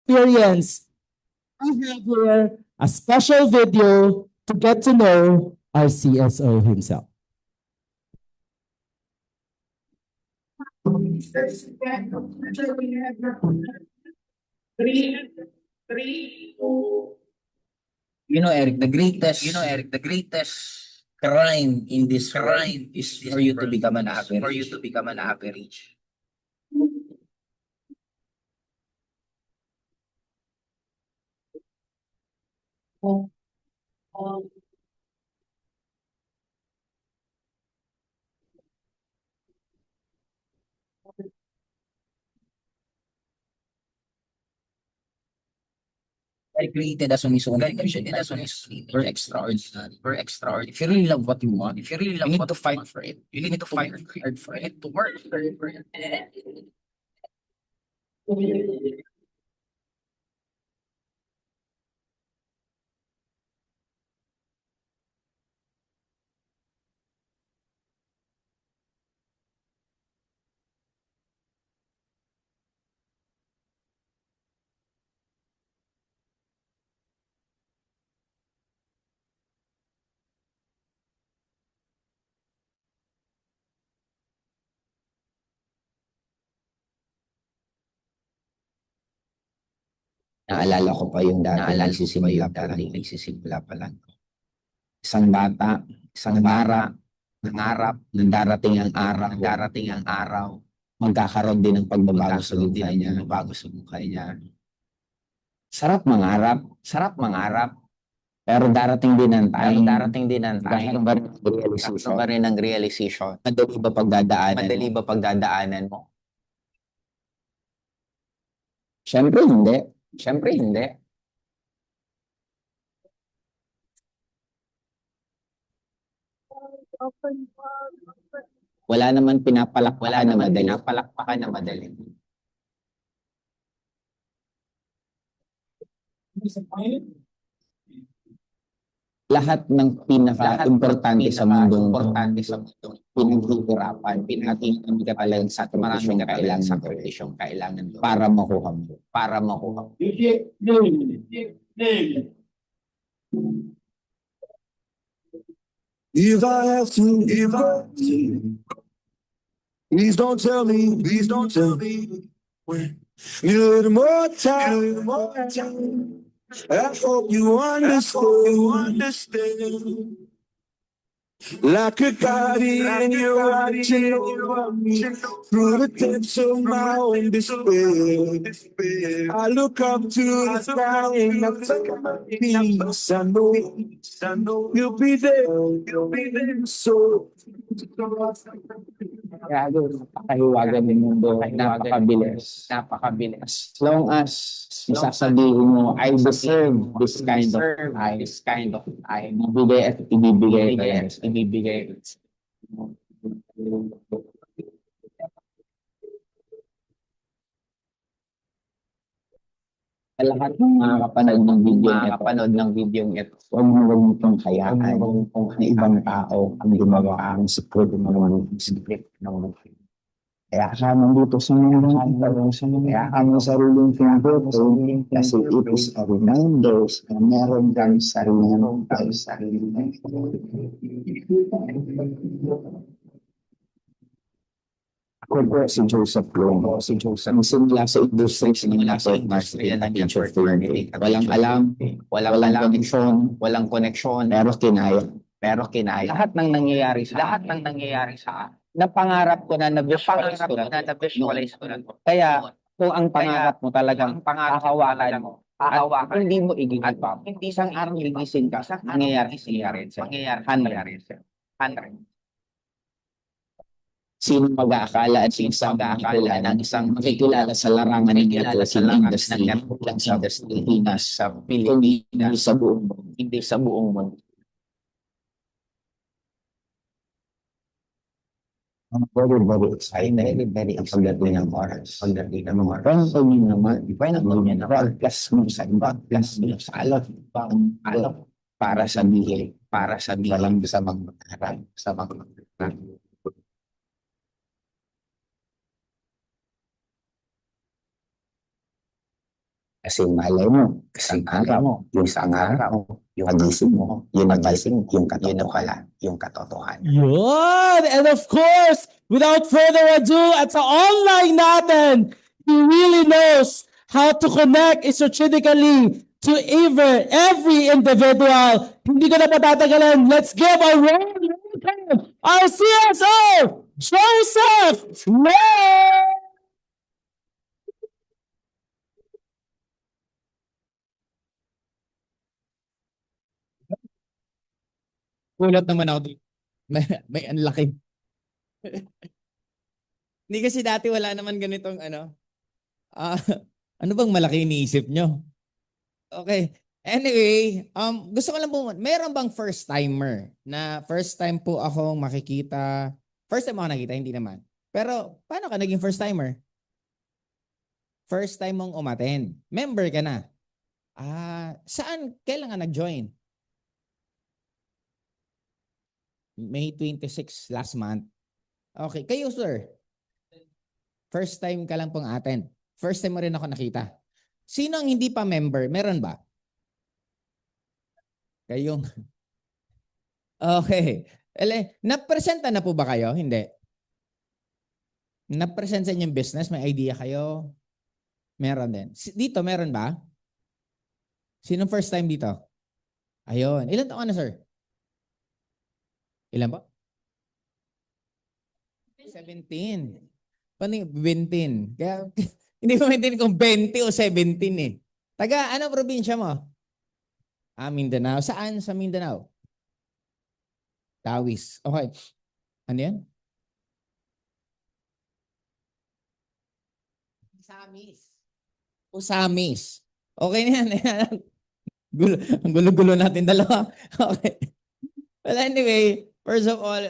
experience, I have here a special video to get to know our CSO himself. Eric, the greatest crime in this world is for you to become an average. For you to become an average. I created as on his own created as on his we're extraordinary. We're extraordinary. If you really love what you want, if you really love you need to fight for it. You need to fight hard for it, to work hard for it. Naalala ko pa yung dati nagsisimula pa lang. Isang bata, isang nangarap na darating ang araw, magkakaroon din ng pagbabago sa buhay niya. Sarap mangarap, pero darating din ang time, magkakaroon ba rin ng realization. Madali ba pagdadaanan mo? Siyempre hindi. Wala naman pinapalakpakan na madali. Lahat ng pinaka-importante sa mundong pinaghihirapan, pinaghihirapan ka talagang sakripisyong kailangan para makuha mo. If I have to, please don't tell me when. Need a little more time. I hope you understand. Like a guardian, you're watching over me through the depths of my own despair. I look up to the sky and I think about peace. I know you'll be there. So Napakahiwagan ng mundo, napakabilis. As long as isasabihin mo, I deserve this kind of time. Ibigay at ibibigay ka yan. Sa lahat ng mga kapanood ng video ito, huwag mo itong hayaan na ibang tao ang gumawa ang script ng movie. Kaya ka nandito sa mga kaya ka mo sariling pinagboto kasi it is a reminder na meron kang sariling Ako po si Joseph Long. Ang simula sa industry ng feature film. Walang alam, walang koneksyon, pero kinaya. Lahat ng nangyayari sa napangarap ko na na-visualize ko na. Kaya kung ang pangarap mo talagang hahawakan mo, at hindi mo igigibab, hindi isang araw gigising ka, mangyayari sa'yo. 100. Sino mag-aakala at sino mag-aakala ng isang makikilala sa larangan ng industry lang sa Pilipinas, hindi sa buong mundo. Very excited. Very pagdating ng oras. Parang kami naman, podcast mo sa alot, para sabihin, walang sa mag-aral, sa mag-aral. Kasi malay mo, isang araw, yung nagising mo, yung katotohanan, Yun! And of course, without further ado, at sa online natin, he really knows how to connect strategically to every individual. Hindi ko na patatagalin. Let's give a warm welcome our CSO, Joseph May! Gulat naman ako dito. May ang laki. Hindi kasi dati wala naman ganitong ano. Ah, ano bang malaki iniisip nyo? Okay. Anyway, gusto ko lang po, meron bang first timer na first time po akong makikita? First time ako nakita, hindi naman. Pero paano ka naging first timer? First time mong umattend. Member ka na. Saan? Kailan ka nag-join? May 26 last month. Okay. Kayo, sir? First time ka lang pong attend. First time mo rin ako nakita. Sino ang hindi pa member? Meron ba? Kayong. Okay. Napresenta na po ba kayo? Hindi. Napresent sa inyong business? May idea kayo? Meron din. Dito, meron ba? Sinong first time dito? Ayun. Ilan taon ka na, sir? Ilan ba? 17. Paano yung 20? Kaya, hindi ko maintindihan kung 20 o 17 eh. Taga, ano probinsya mo? Mindanao. Saan sa Mindanao? Tawiz. Okay. Ano yan? Usamis. Okay na yan. Ang gulo-gulo natin dalawa. Okay. Well, anyway, first of all,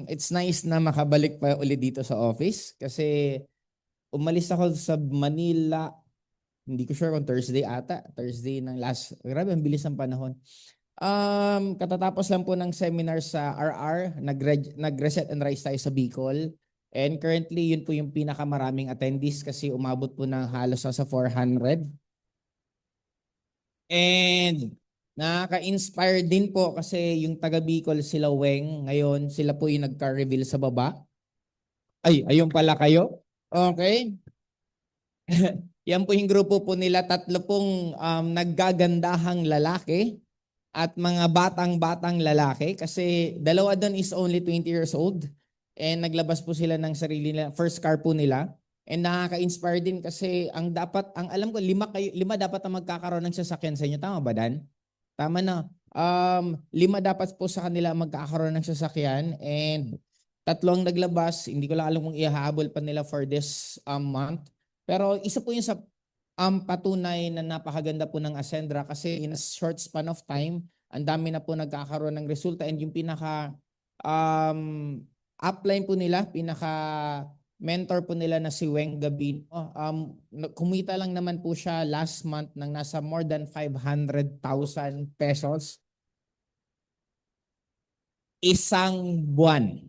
it's nice na makabalik pa ulit dito sa office kasi umalis ako sa Manila. Hindi ko sure kung Thursday ata. Thursday ng last. Grabe, ang bilis ng panahon. Katatapos lang po ng seminar sa RR. Nag-reset and rise tayo sa Bicol. And currently, yun po yung pinakamaraming attendees kasi umabot po ng halos sa 400. And nakaka-inspire din po kasi yung taga Bicol sila Weng. Ngayon, sila po yung nagka-reveal sa baba. Ayun pala kayo. Okay. Yan po yung grupo po nila, 3 pong naggagandahang lalaki at mga batang-batang lalaki kasi 2 doon is only 20 years old and naglabas po sila ng sarili nila, first car po nila and nakaka-inspire din kasi ang alam ko 5 dapat ang magkakaroon ng sasakyan sa inyo. Tama ba, Dan? Tama na. 5 dapat po sa kanila magkakaroon ng sasakyan and 3 ang naglabas. Hindi ko lang alam kung ihahabol pa nila for this month. Pero isa po yun sa patunay na napakaganda po ng Ascendra kasi in a short span of time, ang dami na po nagkakaroon ng resulta and yung pinaka upline po nila, pinaka mentor po nila na si Weng Gabino, kumita lang naman po siya last month ng nasa more than 500,000 pesos. Isang buwan.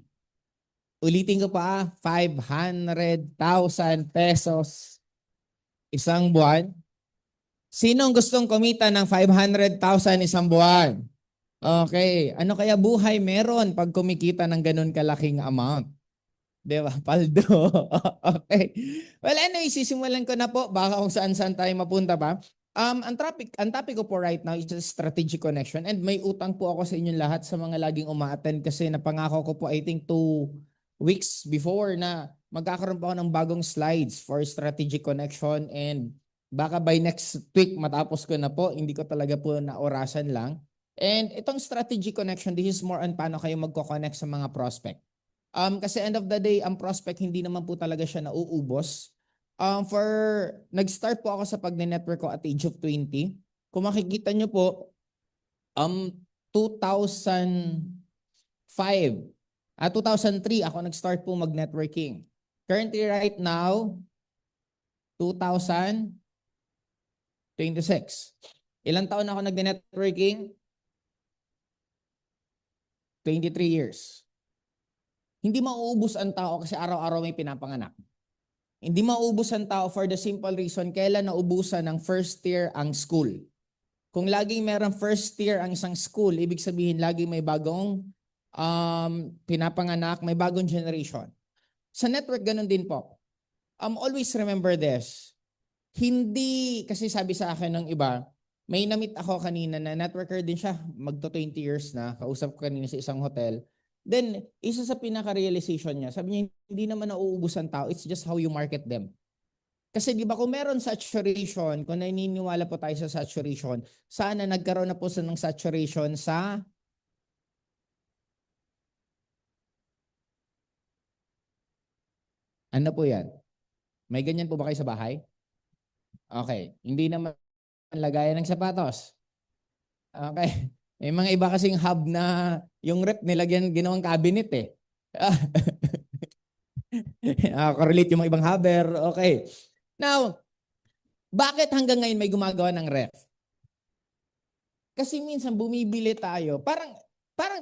Ulitin ko pa, 500,000 pesos isang buwan. Sinong gustong kumita ng 500,000 isang buwan? Okay. Ano kaya buhay meron pag kumikita ng ganun kalaking amount? Di ba, Paldo? Okay. Well, anyway, sisimulan ko na po. Baka kung saan-saan tayo mapunta pa. Ang topic ko po right now is just strategic connection and may utang po ako sa inyong lahat sa mga laging umaattend kasi napangako ko po I think 2 weeks before na magkakaroon pa ako ng bagong slides for strategic connection and baka by next week matapos ko na po, hindi ko talaga po naorasan lang. And itong strategic connection, this is more on paano kayo magko-connect sa mga prospect. Kasi end of the day, ang prospect hindi naman po talaga siya nauubos. Nag-start po ako sa pag-network ko at age of 20. Kung makikita nyo po, 2003 ako nag-start po mag-networking. Currently right now, 2026. Ilang taon ako nag-networking? 23 years. Hindi mauubos ang tao kasi araw-araw may pinapanganak. Hindi maubos ang tao for the simple reason, kailan naubusan ng first year ang school. Kung laging merong first year ang isang school, ibig sabihin laging may bagong pinapanganak, may bagong generation. Sa network, ganun din po. Always remember this. Hindi, kasi sabi sa akin ng iba, may namit ako kanina na networker din siya, magto 20 years na, kausap ko kanina sa isang hotel. Then, isa sa pinaka-realization niya, sabi niya, hindi naman nauubos ang tao, it's just how you market them. Kasi di ba kung meron saturation, kung naniniwala po tayo sa saturation, sana nagkaroon na po ng saturation sa ano po yan? May ganyan po ba kayo sa bahay? Okay. Hindi naman lagayan ng sapatos. Okay. May mga iba kasing hub na yung rep nilagyan ginawang cabinet eh. Correlate yung mga ibang hubber. Okay. Now, bakit hanggang ngayon may gumagawa ng ref? Kasi minsan bumibili tayo. Parang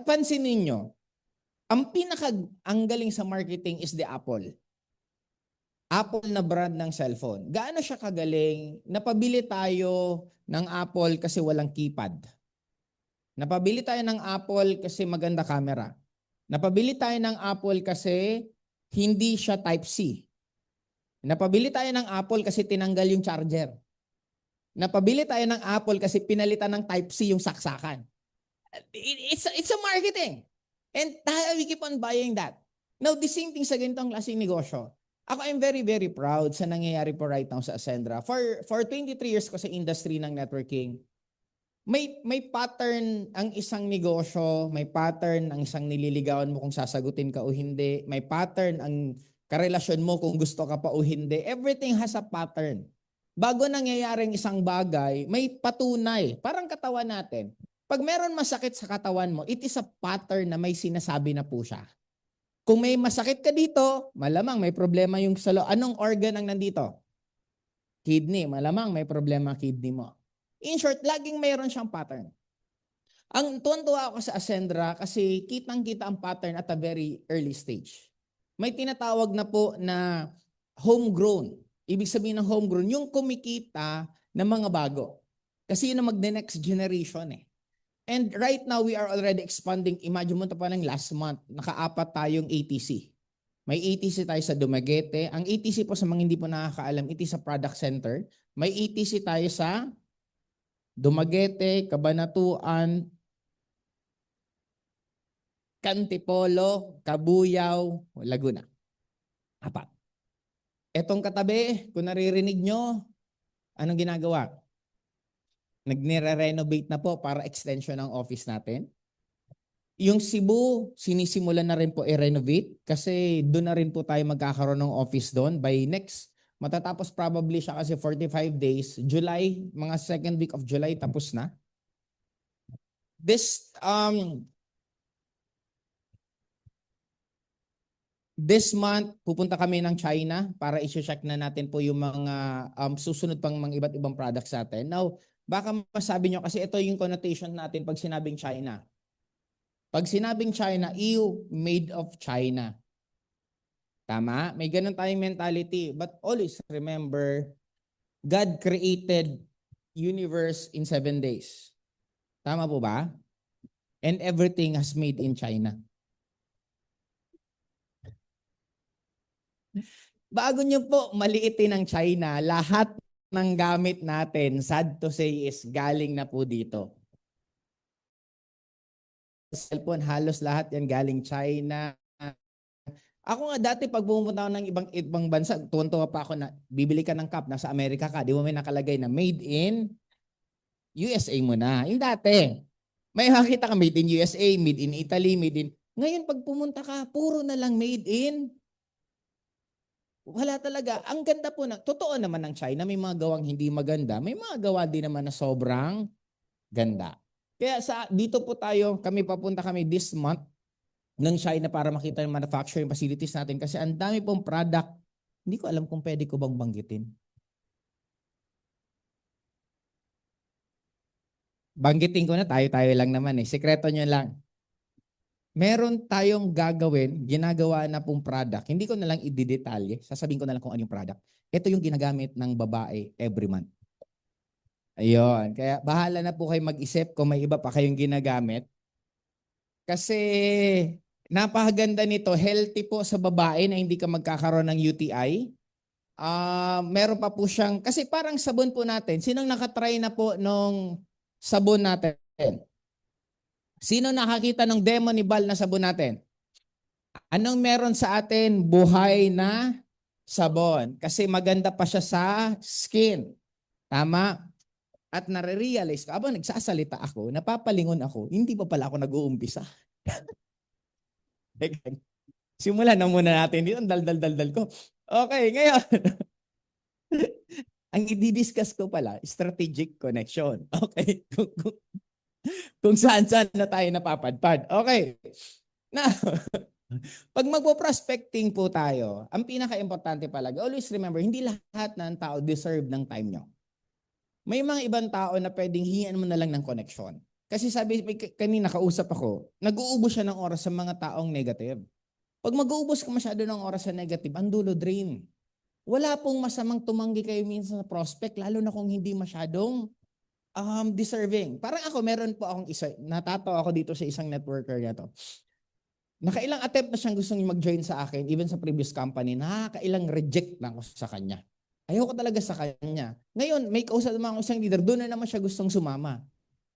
pansinin ninyo, ang galing sa marketing is the Apple. Apple na brand ng cellphone. Gaano siya kagaling? Napabili tayo ng Apple kasi walang keypad. Napabili tayo ng Apple kasi maganda camera. Napabili tayo ng Apple kasi hindi siya Type-C. Napabili tayo ng Apple kasi tinanggal yung charger. Napabili tayo ng Apple kasi pinalitan ng Type-C yung saksakan. It's a marketing. And we keep on buying that. Now, the same thing sa ganitong klaseng negosyo. Ako, I'm very, very proud sa nangyayari po right now sa Ascendra. For 23 years ko sa industry ng networking, may pattern ang isang negosyo, may pattern ang isang nililigawan mo kung sasagutin ka o hindi, may pattern ang karelasyon mo kung gusto ka pa o hindi. Everything has a pattern. Bago nangyayaring isang bagay, may patunay. Parang katawan natin. Pag meron masakit sa katawan mo, it is a pattern na may sinasabi na po siya. Kung may masakit ka dito, malamang may problema yung anong organ ang nandito? Kidney. Malamang may problema kidney mo. In short, laging mayroon siyang pattern. Ang tuwan-tuwa ako sa Ascendra kasi kitang-kita ang pattern at a very early stage. May tinatawag na po na homegrown. Ibig sabihin ng homegrown, yung kumikita ng mga bago. Kasi yun ang mag-next generation eh. And right now, we are already expanding. Imagine mo ito pa ng last month, nakaapat tayong ATC. May ATC tayo sa Dumaguete. Ang ATC po sa mga hindi po nakakaalam, it is a product center. May ATC tayo sa Dumaguete, Cabanatuan, Cantipolo, Cabuyao, Laguna. Apat. Etong katabi, kung naririnig nyo, anong ginagawa? Nagre-renovate na po para extension ng office natin. Yung Cebu, sinisimulan na rin po i-renovate kasi doon na rin po tayo magkakaroon ng office doon by next. Matatapos probably siya kasi 45 days. July, mga second week of July, tapos na. This month, pupunta kami ng China para i-check na natin po yung mga susunod pang mga iba't ibang products natin. Now, baka masabi nyo kasi ito yung connotation natin pag sinabing China. Pag sinabing China, EU, made of China. Tama? May ganun tayong mentality. But always remember, God created universe in 7 days. Tama po ba? And everything has made in China. Bago nyo po maliitin ng China, lahat ng gamit natin, sad to say, is galing na po dito. Cellphone, halos lahat yan galing China. Ako nga dati pag pumunta ako ng ibang bansa, tuwan-tuwa pa ako na bibili ka ng cup, nasa Amerika ka, di mo may nakalagay na made in USA mo na. Yung dati, may makita ka made in USA, made in Italy, made in... Ngayon pag pumunta ka, puro na lang made in... Wala talaga. Ang ganda po na, totoo naman ng China, may mga gawang hindi maganda, may mga gawa din naman na sobrang ganda. Kaya dito po kami papunta kami this month ng China para makita yung manufacturing facilities natin kasi ang dami pong product. Hindi ko alam kung pwede ko bang banggitin. Banggitin ko na, tayo lang naman eh. Sekreto nyo lang. meron tayong ginagawa na pong product. Hindi ko na lang i-detalye. Sasabihin ko na lang kung ano yung product. Ito yung ginagamit ng babae every month. Ayun. Kaya bahala na po kayo mag-isip kung may iba pa kayong ginagamit. Kasi napakaganda nito. Healthy po sa babae na hindi ka magkakaroon ng UTI. Meron pa po siyang, kasi parang sabon po natin. Sinong nakatry na po nung sabon natin? Sino nakakita ng demo ni Bal na sabon natin? Anong meron sa atin? Buhay na sabon. Kasi maganda pa siya sa skin. Tama? At nare-realize ko, abang nagsasalita ako, napapalingon ako, hindi pa pala ako nag-uumpisa. Simulan na muna natin dito. Ang dal-dal-dal ko. Okay, ngayon. Ang i-discuss ko pala, strategic connection. Okay? Kung saan-saan na tayo napapadpad. Okay. Now, pag magpo-prospecting po tayo, ang pinaka-importante palagi, always remember, hindi lahat ng tao deserve ng time nyo. May mga ibang tao na pwedeng hingian mo na lang ng connection. Kasi sabi, kanina kausap ako, nag-uubos siya ng oras sa mga taong negative. Pag mag-uubos ka masyado ng oras sa negative, ang dulo drain. Wala pong masamang tumanggi kayo minsan sa prospect, lalo na kung hindi masyadong deserving. Parang ako, meron po akong isa, natatawa ako dito sa isang networker niya to. Nakailang attempt na siyang gustong mag-join sa akin, even sa previous company, nakailang reject na ako sa kanya. Ayoko talaga sa kanya. Ngayon, may kausap naman ako isang leader, doon na naman siya gustong sumama.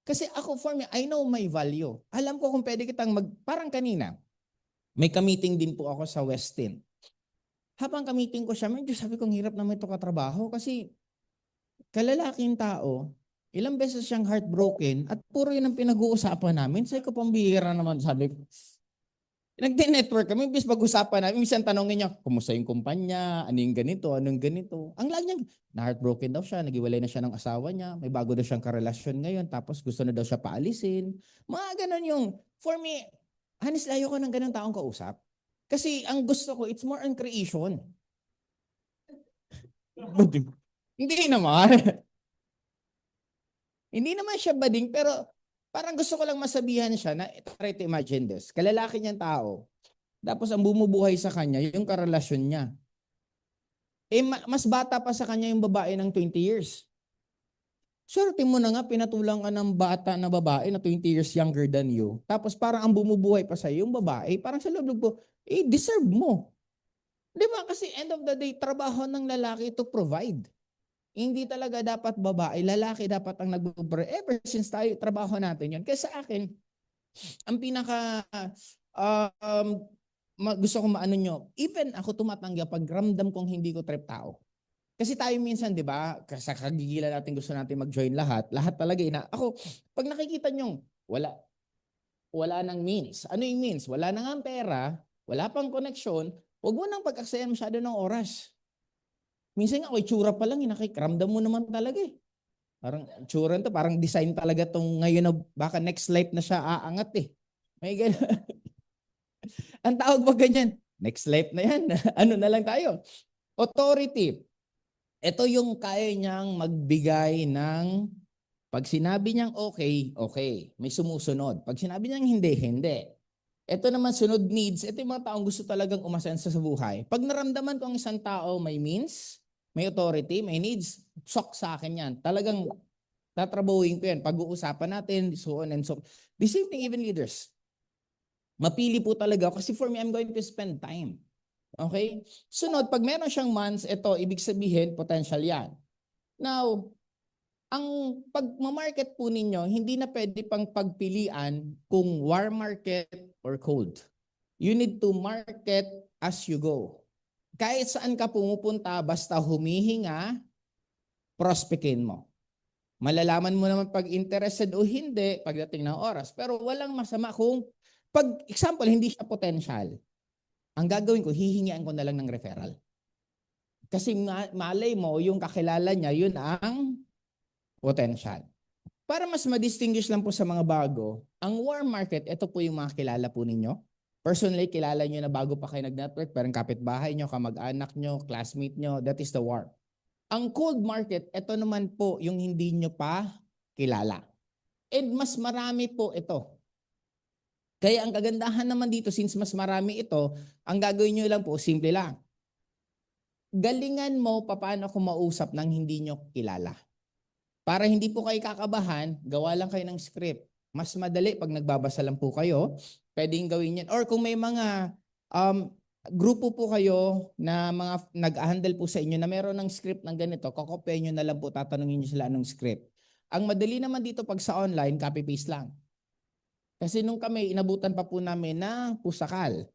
Kasi ako, for me, I know my value. Alam ko kung pwede kitang parang kanina, may ka-meeting din po ako sa Westin. Habang ka-meeting ko siya, medyo sabi kong hirap naman ito katrabaho kasi kalalaking tao, ilang beses siyang heartbroken at puro yun ang pinag-uusapan namin. Sabi ko, pambihira naman, sabi ko. Nagde-network kami, bis pag-usapan namin, minsan tanongin niya, kumusta yung kumpanya, ano yung ganito, ano yung ganito. Ang lagi niya, na-heartbroken daw siya, nagiwalay na siya ng asawa niya, may bago daw siyang karelasyon ngayon, tapos gusto na daw siya paalisin. Mga ganon yung, for me, honestly, ayoko ng ganong taong kausap. Kasi ang gusto ko, it's more on creation. Hindi naman. Hindi naman siya bading, pero parang gusto ko lang masabihan siya na try to imagine this. Kalalaki niyang tao. Tapos ang bumubuhay sa kanya, yung karelasyon niya. Mas bata pa sa kanya yung babae ng 20 years. Swerte mo na nga, pinatulang ka ng bata na babae na 20 years younger than you. Tapos parang ang bumubuhay pa sa yung babae, parang sa loob ko, deserve mo. Di ba? Kasi end of the day, trabaho ng lalaki to provide. Hindi talaga dapat babae, lalaki dapat ang nag-provide. Ever since tayo, trabaho natin yun. Kaya sa akin, ang pinaka gusto ko maano nyo, even ako tumatanggi pag ramdam kong hindi ko trip tao. Kasi tayo minsan, di ba, sa kagigilan natin gusto natin mag-join lahat talaga ako, pag nakikita nyo, wala nang means. Ano yung means? Wala nang ang pera, wala pang koneksyon, huwag mo nang pag-aksayan masyado ng oras. Minsan nga, itsura pa lang, nakikramdam mo naman talaga eh. Parang itsura to, parang design talaga tong ngayon na baka next life na siya aangat eh. May ganun. Ang tawag ba ganyan? Next life na yan. Ano na lang tayo? Authority. Ito yung kaya niyang magbigay ng pag sinabi niyang okay, okay. May sumusunod. Pag sinabi niyang hindi, hindi. Ito naman sunod needs. Ito yung mga taong gusto talagang umasensa sa buhay. Pag naramdaman ko ang isang tao may means, may authority, may needs, sok sa akin yan. Talagang tatrabahuin ko yan. Pag-uusapan natin, so on and so. The same thing even leaders. Mapili po talaga kasi for me, I'm going to spend time. Okay? Sunod, pag meron siyang months, ito, ibig sabihin, potential yan. Now, ang pag-market po ninyo, hindi na pwede pang pagpilian kung warm market or cold. You need to market as you go. Kahit saan ka pumupunta, basta humihinga, prospectin mo. Malalaman mo naman pag interested o hindi pagdating ng oras. Pero walang masama kung, pag example, hindi siya potential. Ang gagawin ko, hihingian ko na lang ng referral. Kasi malay mo, yung kakilala niya, yun ang potential. Para mas ma-distinguish lang po sa mga bago, ang warm market, ito po yung mga kilala po ninyo. Personally, kilala nyo na bago pa kayo nag-network, parang kapitbahay nyo, kamag-anak nyo, classmate nyo, that is the warm. Ang cold market, ito naman po yung hindi nyo pa kilala. And mas marami po ito. Kaya ang kagandahan naman dito, since mas marami ito, ang gagawin nyo lang po, simple lang. Galingan mo paano kumausap ng hindi nyo kilala. Para hindi po kayo kakabahan, gawa lang kayo ng script. Mas madali pag nagbabasa lang po kayo, pwedeng gawin yan. Or kung may mga grupo po kayo na mga nag-handle po sa inyo na meron ng script ng ganito, kokopyahin nyo na lang po, tatanungin nyo sila anong script. Ang madali naman dito pag sa online, copy-paste lang. Kasi nung kami, inabutan pa po namin ng pusakal.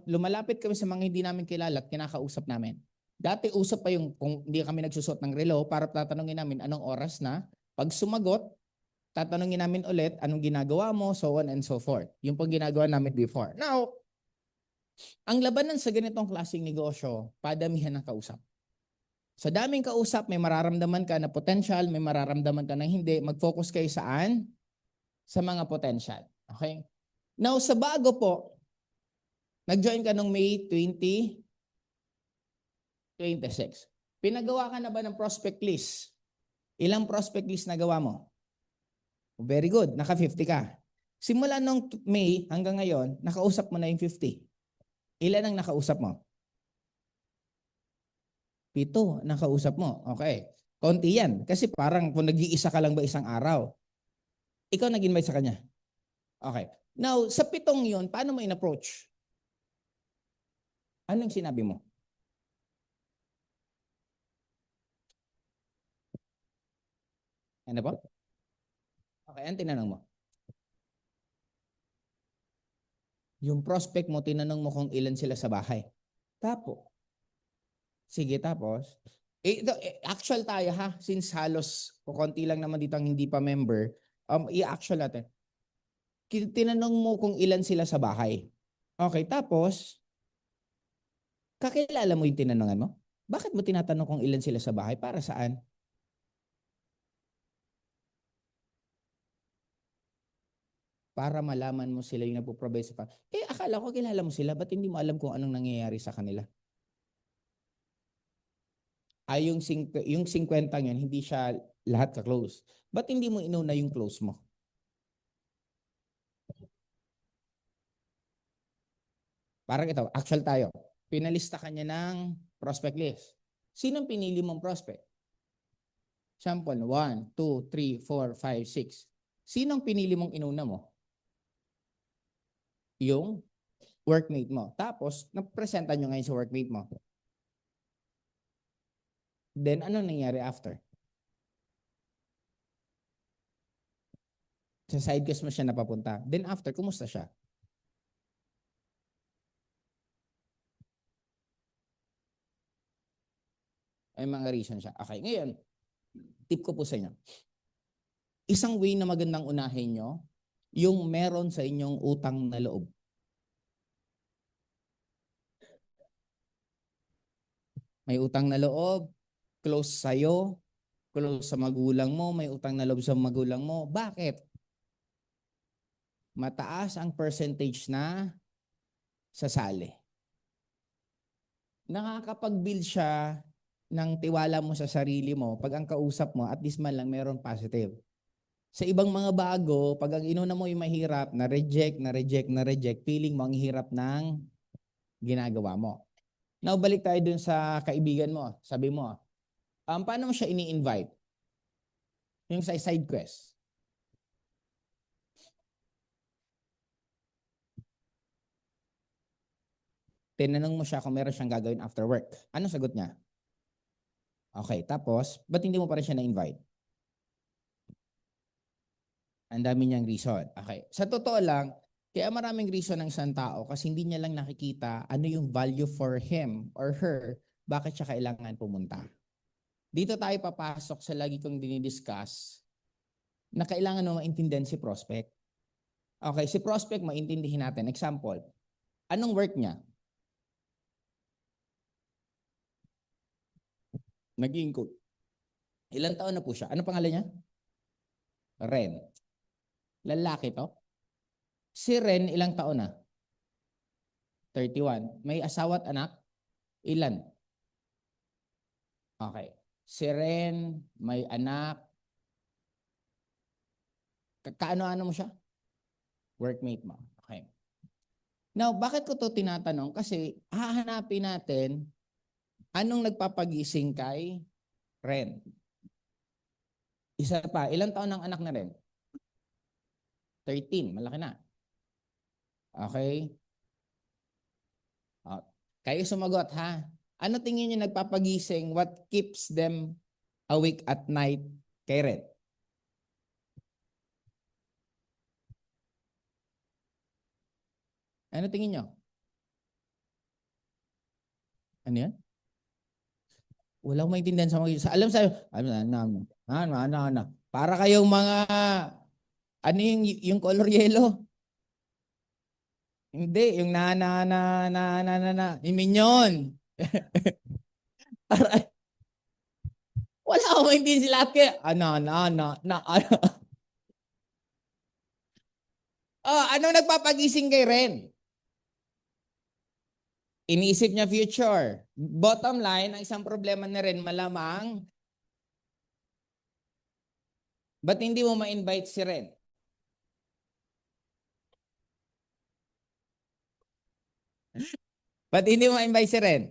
Lumalapit kami sa mga hindi namin kilala at kinakausap namin. Dati usap pa yung kung hindi kami nagsusot ng relo para tatanungin namin anong oras na. Pag sumagot, tatanungin namin ulit anong ginagawa mo, so on and so forth. Yung pag ginagawa namin before. Now, ang labanan sa ganitong klaseng negosyo, padamihan ng kausap. Sa daming kausap, may mararamdaman ka na potential, may mararamdaman ka na hindi. Mag-focus kayo saan? Sa mga potential. Okay? Now, sa bago po, nag-join ka noong May 2026. Pinagawa ka na ba ng prospect list? Ilang prospect list na gawa mo? Very good. Naka 50 ka. Simula nung May hanggang ngayon, nakausap mo na yung 50. Ilan ang nakausap mo? 7 nakausap mo. Okay. Konti yan. Kasi parang kung nag-iisa ka lang ba isang araw, ikaw nag-invite sa kanya. Okay. Now, sa 7 yun, paano mo in-approach? Anong sinabi mo? Ano ba? Okay, ang tinanong mo. Yung prospect mo, tinanong mo kung ilan sila sa bahay. Tapos, sige tapos, actual tayo ha, since halos kukunti lang naman dito ang hindi pa member, i-actual natin. Tinanong mo kung ilan sila sa bahay. Okay, tapos, kakilala mo yung tinanongan mo? Bakit mo tinatanong kung ilan sila sa bahay? Para saan? Para malaman mo sila yung nagpo-provide sa akala ko kilala mo sila, ba't hindi mo alam kung anong nangyayari sa kanila? Yung 50 yun, hindi siya lahat ka-close. Ba't hindi mo inuna yung close mo? Parang ito, actual tayo. Pinalista ka niya ng prospect list. Sinong pinili mong prospect? Sample, 1, 2, 3, 4, 5, 6. Sinong pinili mong inuna mo? Yung workmate mo. Tapos, napresenta nyo ngayon sa workmate mo. Then, ano nangyari after? Sa side quest mo siya napapunta. Then after, kumusta siya? Ay mga reason siya. Okay, ngayon, tip ko po sa inyo. Isang way na magandang unahin nyo, yung meron sa inyong utang na loob. May utang na loob, close sa'yo, close sa magulang mo, may utang na loob sa magulang mo. Bakit? Mataas ang percentage na sasali. Nakakapag-build siya ng tiwala mo sa sarili mo pag ang kausap mo, at least man lang meron positive. Sa ibang mga bago, pag ang inuna mo yung mahirap, na-reject, feeling mo ang hirap ng ginagawa mo. Now, balik tayo dun sa kaibigan mo. Sabi mo, paano mo siya ini-invite? Yung sa side quest. Tinanong mo siya kung meron siyang gagawin after work. Ano sagot niya? Okay, tapos, ba't hindi mo pa rin siya na-invite? Ang dami niyang reason. Okay. Sa totoo lang, kaya maraming reason ng isang tao kasi hindi niya lang nakikita ano yung value for him or her, bakit siya kailangan pumunta. Dito tayo papasok sa lagi kong dinidiscuss na kailangan mo maintindihan si prospect. Okay, si prospect maintindihin natin. Example, anong work niya? Naging code. Ilang taon na po siya? Ano pangalan niya? Ren. Lalaki to? Si Ren, ilang taon na? 31. May asawa at anak? Ilan? Okay. Si Ren, may anak. Kaano-ano mo siya? Workmate mo. Okay. Now, bakit ko to tinatanong? Kasi hahanapin natin anong nagpapagising kay Ren. Isa pa, ilang taon ng anak na Ren? 13, malaki na. Okay? Kayo sumagot ha. Ano tingin niyo nagpapagising? What keeps them awake at night kay Ren? Ano tingin niyo? Ano yan? Walang maintindihan sa mga alam sa'yo. Ano. Para kayong mga ano yung color yellow? Hindi, yung yung Minion. Para, wala akong maintindihan sila at kaya, ano. Oh, ano nagpapagising kay Ren? Iniisip niya future. Bottom line, ang isang problema na rin malamang, ba't hindi mo ma-invite si Ren? Ba't hindi mo ma-invite si Ren?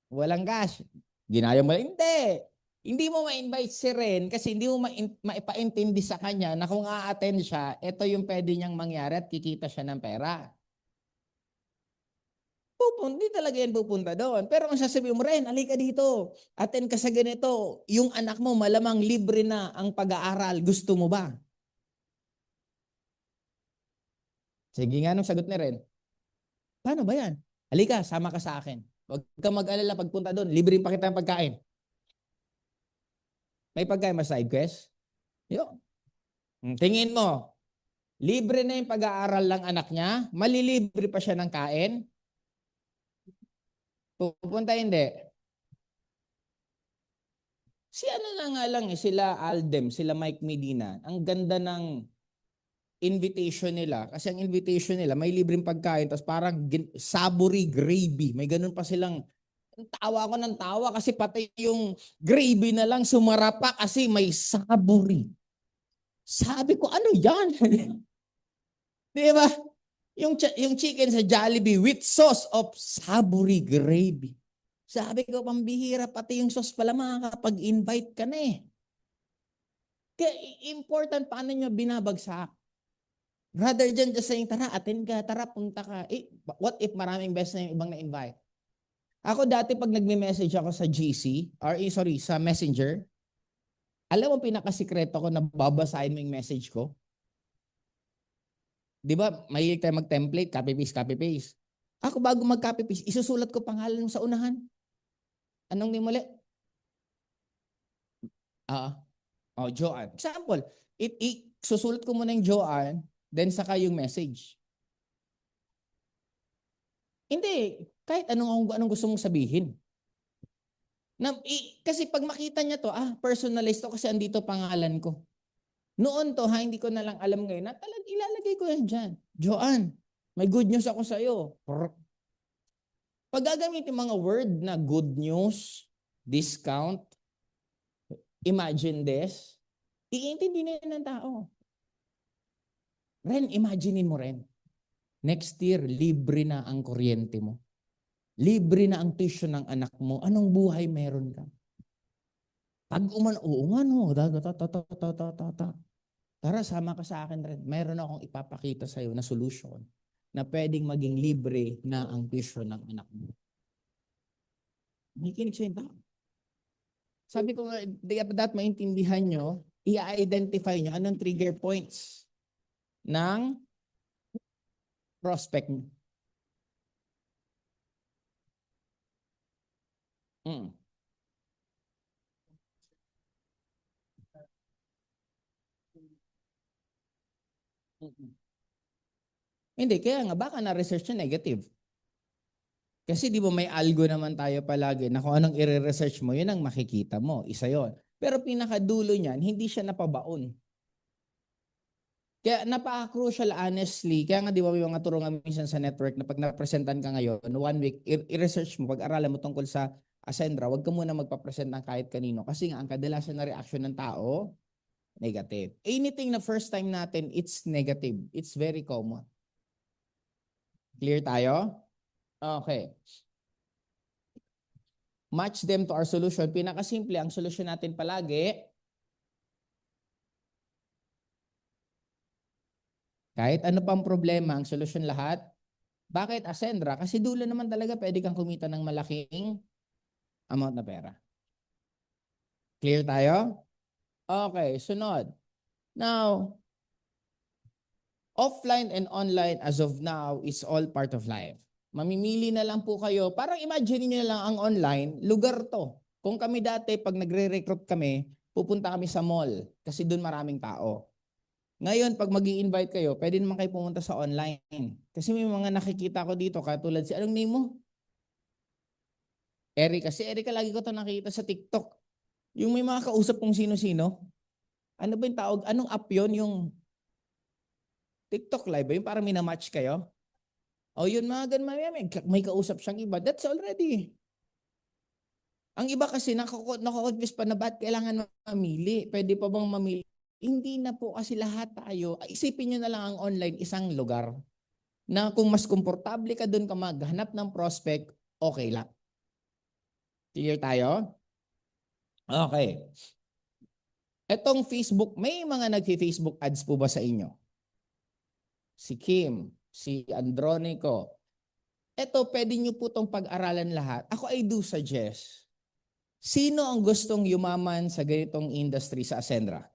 Walang cash. Ginaya mo, hindi. Hindi mo ma-invite si Ren kasi hindi mo maipaintindi sa kanya na kung a-attend siya, ito yung pwede niyang mangyari at kikita siya ng pera. Hindi talaga yan pupunta doon. Pero kung sasabihin mo, Ren, halika dito. Attend ka sa ganito. Yung anak mo malamang libre na ang pag-aaral. Gusto mo ba? Sige nga nung sagot ni Ren. Paano ba yan? Halika, sama ka sa akin. Huwag kang mag-alala pagpunta doon. Libre pa kita ng pagkain. May pagkain ba side quest? Yo. Tingin mo, libre na yung pag-aaral ng anak niya? Malilibre pa siya ng kain? Pupunta hindi. Si ano na nga lang sila Aldem, sila Mike Medina. Ang ganda ng invitation nila. Kasi ang invitation nila, may libreng pagkain, tapos parang savory gravy. May ganun pa silang, tawa ko ng tawa kasi pati yung gravy na lang sumarapa kasi may savory. Sabi ko, ano yan? Di ba? Yung chicken sa Jollibee with sauce of savory gravy. Sabi ko, pambihira, pati yung sauce pala makakapag-invite ka na eh. Kaya important paano nyo binabagsak. Rather than just saying, tara, attend ka, tara, punta ka. What if maraming best na yung ibang na-invite? Ako dati pag nagme-message ako sa GC, sa Messenger, alam mo pinakasikreto ko na babasahin mo yung message ko? Di ba, mahilig tayo mag-template, copy-paste. Ako bago mag-copy-paste, isusulat ko pangalan sa unahan. Anong name ulit? Joanne. Example, susulat ko muna yung Joanne, then saka yung message. Hindi, kahit anong gusto mong sabihin. Kasi pag makita niya to, personalized to kasi andito pangalan ko. Noon to, hindi ko na lang alam ngayon na talagang ilalagay ko yan dyan. Joanne, may good news ako sa iyo. Pag gagamitin mga word na good news, discount, imagine this, iintindi na yan ng tao. Ren, imaginein mo rin. Next year, libre na ang kuryente mo. Libre na ang tuition ng anak mo. Anong buhay meron ka? Pag oo nga no. Tara, sama ka sa akin rin. Meron akong ipapakita sa iyo na solution na pwedeng maging libre na ang tuition ng anak mo. May kinig sa tao. Sabi ko, dapat maintindihan nyo, i-identify nyo anong trigger points ng prospect mo. Hindi, kaya nga baka na-research na negative. Kasi di ba may algo naman tayo palagi na kung anong i-research mo, yun ang makikita mo. Isa yon. Pero pinakadulo niyan, hindi siya napabaon. Kaya napaka-crucial honestly. Kaya nga di ba may mga turungan minsan sa network na pag napresentan ka ngayon, 1 week, i-research mo, pag-aralan mo tungkol sa Ascendra, wag ka muna magpapresent ng kahit kanino. Kasi nga, ang kadalasan na reaction ng tao, negative. Anything na first time natin, it's negative. It's very common. Clear tayo? Okay. Match them to our solution. Pinakasimple, ang solution natin palagi, kahit ano pang problema, ang solution lahat. Bakit Ascendra? Kasi dulo naman talaga pwede kang kumita ng malaking amount na pera. Clear tayo? Okay, sunod. Now, offline and online as of now is all part of life. Mamimili na lang po kayo. Parang imagine niyo na lang ang online, lugar to. Kung kami dati, pag nagre-recruit kami, pupunta kami sa mall kasi doon maraming tao. Ngayon, pag mag-i-invite kayo, pwede naman kayo pumunta sa online. Kasi may mga nakikita ko dito, katulad si, anong name mo? Erica. Si Erica, lagi ko ito nakikita sa TikTok. Yung may mga kausap kung sino-sino. Ano ba yung tawag? Anong app yun? Yung TikTok live ba? Yung parang minamatch kayo? O yun mga ganun, may kausap siyang iba. That's already. Ang iba kasi nako-confuse pa na ba't kailangan mamili? Pwede pa bang mamili? Hindi na po kasi lahat tayo. Isipin nyo na lang ang online isang lugar na kung mas komportable ka doon ka maghanap ng prospect, okay lang. Clear tayo? Okay. Etong Facebook, may mga nag-Facebook ads po ba sa inyo? Si Kim, si Andronico. Ito, pwede nyo po itong pag-aralan lahat. Ako, I do suggest. Sino ang gustong yumaman sa ganitong industry sa Ascendra?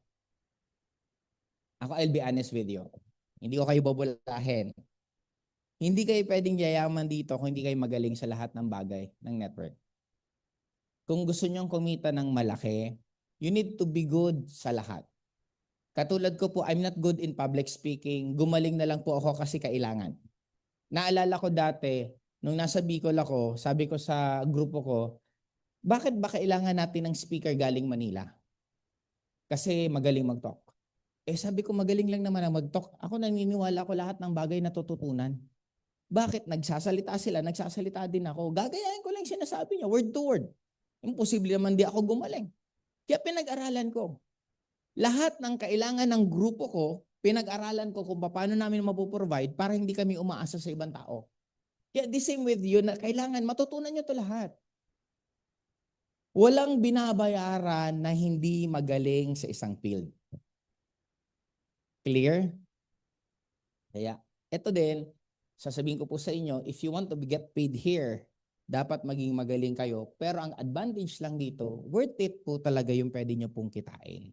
Ako, I'll be honest with you. Hindi ko kayo babulahin. Hindi kayo pwedeng yayaman dito kung hindi kayo magaling sa lahat ng bagay ng network. Kung gusto nyong kumita ng malaki, you need to be good sa lahat. Katulad ko po, I'm not good in public speaking. Gumaling na lang po ako kasi kailangan. Naalala ko dati, nung nasa Bicol ako, sabi ko sa grupo ko, bakit ba kailangan natin ng speaker galing Manila? Kasi magaling mag-talk. Sabi ko, magaling lang naman ang mag-talk. Ako naniniwala ko lahat ng bagay na tututunan. Bakit? Nagsasalita sila, nagsasalita din ako. Gagayahin ko lang sinasabi niya, word to word. Imposible naman di ako gumaling. Kaya pinag-aralan ko. Lahat ng kailangan ng grupo ko, pinag-aralan ko kung paano namin mapoprovide para hindi kami umaasa sa ibang tao. Kaya the same with you, na kailangan matutunan nyo to lahat. Walang binabayaran na hindi magaling sa isang field. Clear? Kaya, ito din, sasabihin ko po sa inyo, if you want to get paid here, dapat maging magaling kayo. Pero ang advantage lang dito, worth it po talaga yung pwede nyo pong kitain.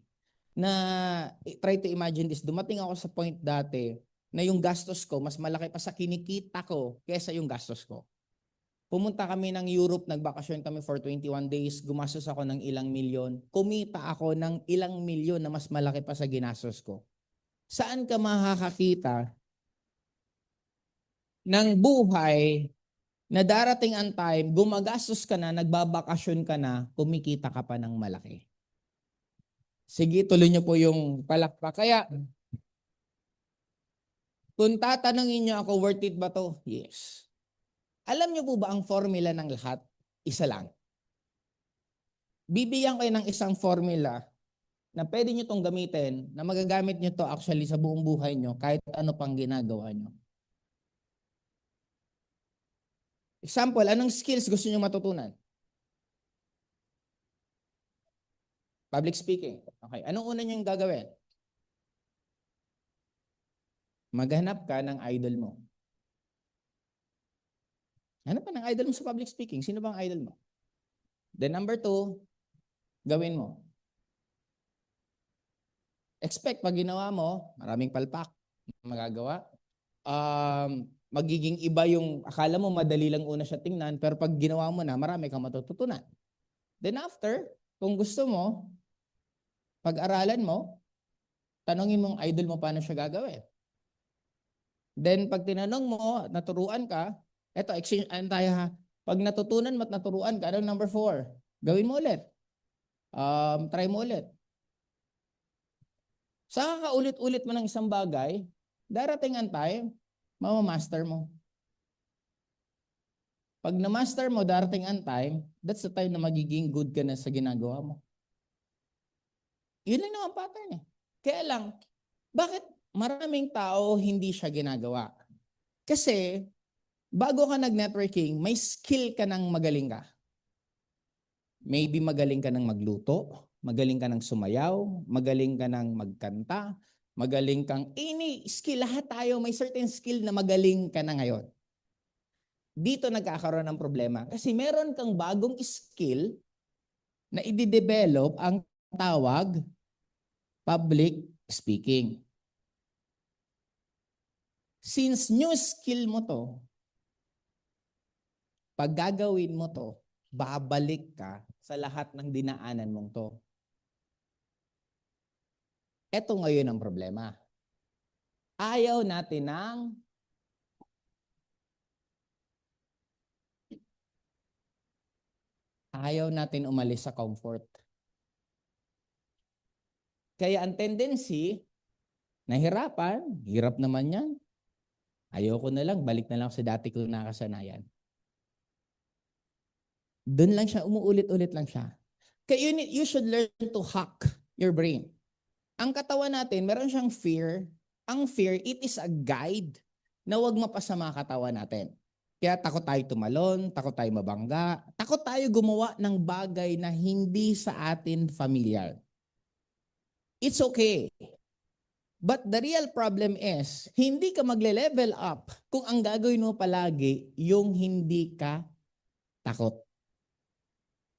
Na, try to imagine this, dumating ako sa point dati na yung gastos ko, mas malaki pa sa kinikita ko kesa yung gastos ko. Pumunta kami ng Europe, nagbakasyon kami for 21 days, gumastos ako ng ilang milyon, kumita ako ng ilang milyon na mas malaki pa sa ginastos ko. Saan ka makakakita ng buhay na darating ang time, gumagastos ka na, nagbabakasyon ka na, kumikita ka pa ng malaki? Sige, tuloy niyo po yung palakpak. Kaya, kung tatanungin niyo ako, worth it ba to? Yes. Alam niyo po ba ang formula ng lahat? Isa lang. Bibigyan kayo ng isang formula na pwede nyo itong gamitin, na magagamit nyo to actually sa buong buhay nyo, kahit ano pang ginagawa nyo. Example, anong skills gusto nyo matutunan? Public speaking. Okay, anong una nyo gagawin? Maghanap ka ng idol mo. Hanap ka ng idol mo sa public speaking. Sino bang idol mo? Then number 2, gawin mo. Expect pag ginawa mo, maraming palpak magagawa. Magiging iba yung, akala mo madali lang una siya tingnan, pero pag ginawa mo na, marami kang matututunan. Then after, kung gusto mo, pag-aralan mo, tanongin mong idol mo paano siya gagawin. Then pag tinanong mo, naturuan ka, eto, exchange tayo ha. Pag natutunan mo at naturuan ka, anong number 4? Gawin mo ulit. Try mo ulit. Sa kakaulit-ulit mo ng isang bagay, darating ang time, mamamaster mo. Pag na-master mo, darating ang time, that's the time na magiging good ka na sa ginagawa mo. Yun lang naman pattern eh. Kaya lang, bakit maraming tao hindi siya ginagawa? Kasi, bago ka nag-networking, may skill ka ng magaling ka. Maybe magaling ka ng magluto, magaling ka ng sumayaw, magaling ka ng magkanta, magaling kang any skill. Lahat tayo may certain skill na magaling ka na ngayon. Dito nagkakaroon ng problema kasi meron kang bagong skill na i-develop ang tawag public speaking. Since new skill mo to, pag gagawin mo to, babalik ka sa lahat ng dinaanan mong to. Ito ngayon ang problema. Ayaw natin umalis sa comfort. Kaya ang tendency, nahirapan, hirap naman yan. Ayoko na lang, balik na lang sa dati ko nakasanayan. Doon lang siya, umuulit-ulit lang siya. Kaya you should learn to hack your brain. Ang katawan natin, meron siyang fear. Ang fear, it is a guide na huwag mapasama katawan natin. Kaya takot tayo tumalon, takot tayo mabangga, takot tayo gumawa ng bagay na hindi sa atin familiar. It's okay. But the real problem is, hindi ka magle-level up kung ang gagawin mo palagi yung hindi ka takot.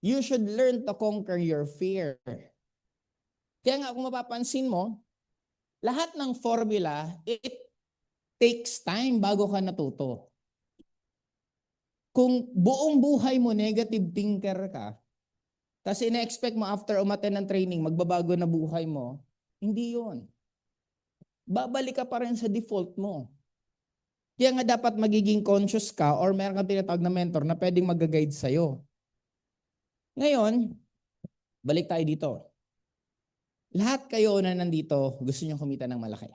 You should learn to conquer your fear. Kaya nga kung mapapansin mo, lahat ng formula, it takes time bago ka natuto. Kung buong buhay mo negative thinker ka, kasi ina-expect mo after umattend ng training, magbabago na buhay mo, hindi yun. Babalik ka pa rin sa default mo. Kaya nga dapat magiging conscious ka or meron kang tinatawag na mentor na pwedeng mag-guide sa'yo. Ngayon, balik tayo dito. Lahat kayo na nandito, gusto nyo kumita ng malaki.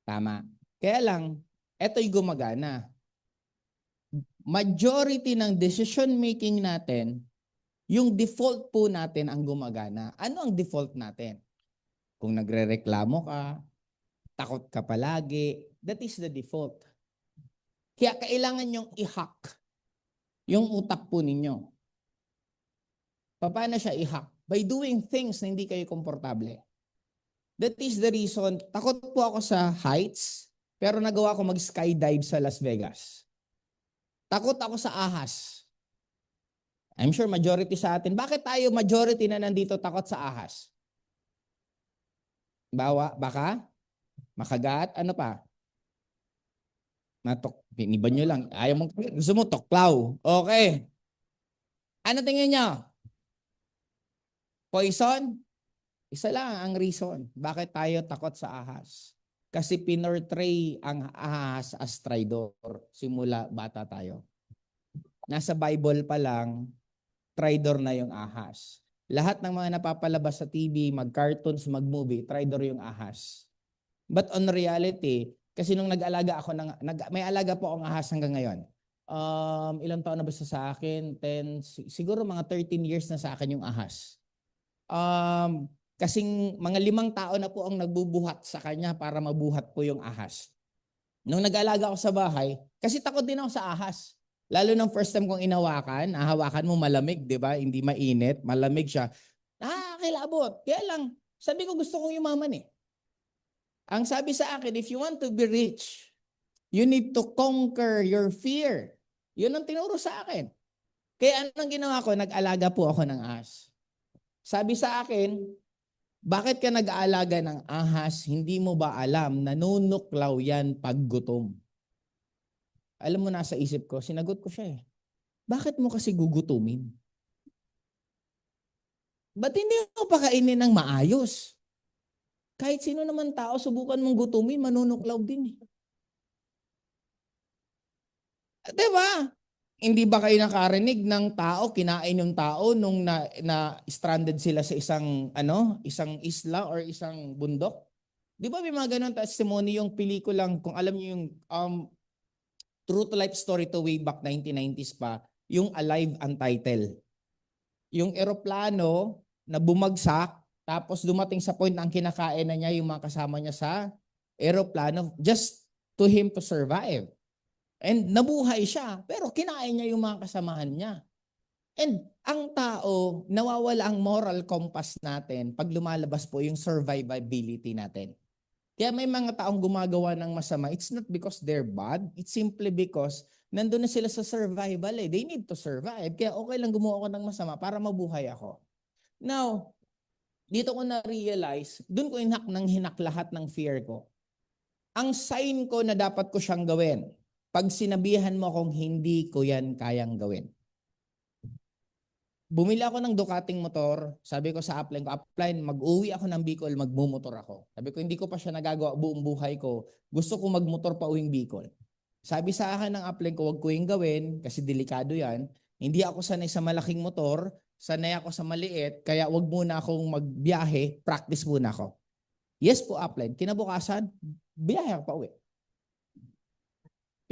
Tama. Kaya lang, eto'y gumagana. Majority ng decision making natin, yung default po natin ang gumagana. Ano ang default natin? Kung nagrereklamo ka, takot ka palagi, that is the default. Kaya kailangan nyong i-hack yung utak po ninyo. Paano siya i-hack? By doing things na hindi kayo komportable. That is the reason, takot po ako sa heights, pero nagawa ko mag-skydive sa Las Vegas. Takot ako sa ahas. I'm sure majority sa atin. Bakit tayo majority na nandito takot sa ahas? Baka? Makagat? Ano pa? Piniban nyo lang. Ayaw mo, gusto mo toklaw. Okay. Ano tingin nyo? Poison? Isa lang ang reason. Bakit tayo takot sa ahas? Kasi pinortray ang ahas as traidor. Simula bata tayo. Nasa Bible pa lang, traidor na yung ahas. Lahat ng mga napapalabas sa TV, mag-cartoons, mag-movie, traidor yung ahas. But on reality, kasi nung nag-alaga ako, may alaga po akong ahas hanggang ngayon. Ilang taon na ba sa akin? 10, siguro mga 13 years na sa akin yung ahas. Kasing mga 5 tao na po ang nagbubuhat sa kanya para mabuhat po yung ahas. Nung nag-alaga ako sa bahay, kasi takot din ako sa ahas. Lalo nung first time kong hawakan mo malamig, di ba? Hindi mainit, malamig siya. Kilabot. Kaya lang, sabi ko gusto kong yumaman eh. Ang sabi sa akin, if you want to be rich, you need to conquer your fear. Yun ang tinuro sa akin. Kaya anong ginawa ko? Nag-alaga po ako ng ahas. Sabi sa akin, bakit ka nag-aalaga ng ahas? Hindi mo ba alam, nanunuklaw yan pag gutom? Alam mo, nasa isip ko, sinagot ko siya eh. Bakit mo kasi gugutumin? Ba't hindi mo pakainin ng maayos? Kahit sino naman tao, subukan mong gutumin, manunuklaw din eh. Diba? Hindi ba kayo nakarinig ng tao, kinain yung tao nung na stranded sila sa isang isla or isang bundok? Di ba may mga ganun testimony yung pelikulang, kung alam niyo yung true to life story to way back 1990s pa, yung Alive Untitled. Yung eroplano na bumagsak, Tapos dumating sa point na ang kinakain na niya yung mga kasama niya sa aeroplano just to him to survive. And nabuhay siya, pero kinain niya yung mga kasamahan niya. And ang tao, nawawala ang moral compass natin pag lumalabas po yung survivability natin. Kaya may mga taong gumagawa ng masama, it's not because they're bad, it's simply because nandun na sila sa survival eh. They need to survive. Kaya okay lang gumawa ako ng masama para mabuhay ako. Now, dito ko na-realize, dun ko hinak lahat ng fear ko. Ang sign ko na dapat ko siyang gawin, pag sinabihan mo kung hindi ko yan kayang gawin. Bumili ako ng Ducating motor, sabi ko sa upline ko, upline, mag-uwi ako ng Bicol, magmumotor ako. Sabi ko, hindi ko pa siya nagagawa buong buhay ko, gusto ko magmotor pa uwing Bicol. Sabi sa akin ng upline ko, wag ko yung gawin, kasi delikado yan. Hindi ako sanay sa malaking motor, sanay ako sa maliit, kaya wag muna akong magbiyahe, practice muna ako. Yes po, upline. Kinabukasan, biyahe ako pa uwi.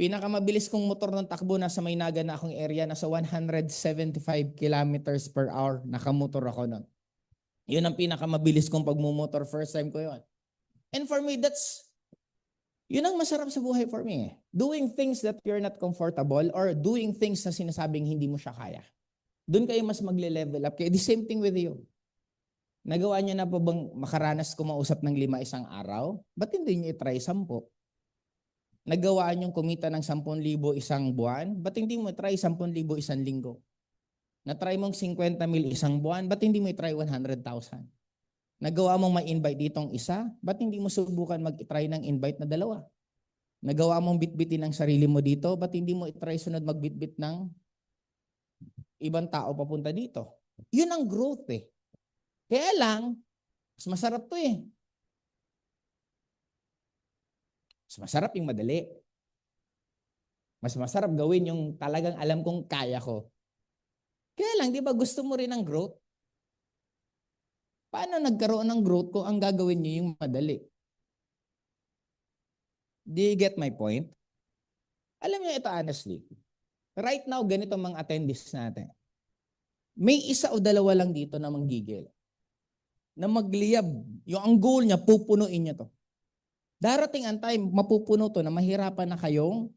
Pinakamabilis kong motor ng takbo nasa Maynaga na akong area, nasa 175 kilometers per hour. Nakamotor ako nun. Yun ang pinakamabilis kong pagmumotor. First time ko yun. And for me, yun ang masarap sa buhay for me. Doing things that you're not comfortable or doing things na sinasabing hindi mo siya kaya. Doon kayo mas magle-level up. Kaya the same thing with you. Nagawa niyo na pa bang makaranas kumausap ng 5 isang araw? Ba't hindi niyo i-try 10? Nagawa niyong kumita ng 10,000 isang buwan? Ba't hindi mo i-try 10,000 isang linggo? Na-try mong 50,000 isang buwan? Ba't hindi mo i-try 100,000? Nagawa mong ma-invite ditong isa? Ba't hindi mo subukan mag-try ng invite na 2? Nagawa mong bitbitin ng sarili mo dito? Ba't hindi mo i-try sunod magbitbit ng ibang tao papunta dito? Yun ang growth eh. Kaya lang, mas masarap to eh. Mas masarap yung madali. Mas masarap gawin yung talagang alam kong kaya ko. Kaya lang, di ba gusto mo rin ng growth? Paano nagkaroon ng growth kung ang gagawin niyo yung madali? Do you get my point? Alam niyo ito honestly. Right now, ganito mga attendees natin. May 1 o 2 lang dito na manggigil. Na magliyab. Yung ang goal niya, pupunuin niya to. Darating ang time, mapupuno to na mahirapan na kayong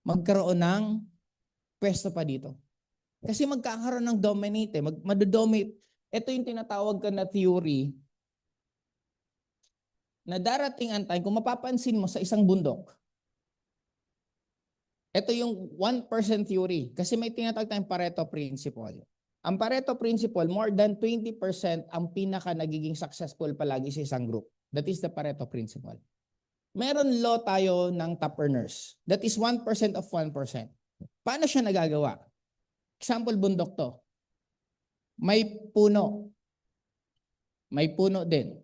magkaroon ng pwesto pa dito. Kasi magkakaroon ng dominate, madodominate. Ito yung tinatawag ka na theory na darating ang time, kung mapapansin mo sa isang bundok, ito yung 1% theory kasi may tinatawag tayong Pareto Principle. Ang Pareto Principle, more than 20% ang pinaka nagiging successful palagi sa isang group. That is the Pareto Principle. Meron law tayo ng top earners. That is 1% of 1%. Paano siya nagagawa? Example, bundok to. May puno. May puno din.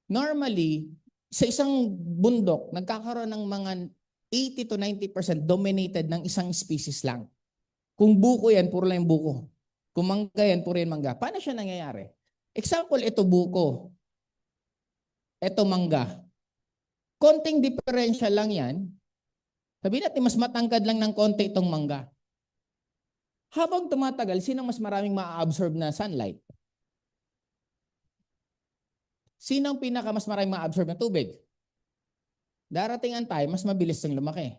Normally, sa isang bundok, nagkakaroon ng mga 80 to 90% dominated ng isang species lang. Kung buko yan, puro lang yung buko. Kung mangga yan, puro yung mangga. Paano siya nangyayari? Example, ito buko. Ito mangga. Konting differential lang yan. Sabihin natin, mas matangkad lang ng konti itong mangga. Habang tumatagal, sino mas maraming ma-absorb na sunlight? Sino ang pinaka mas maraming ma-absorb na tubig? Darating ang time, mas mabilis ng lumaki.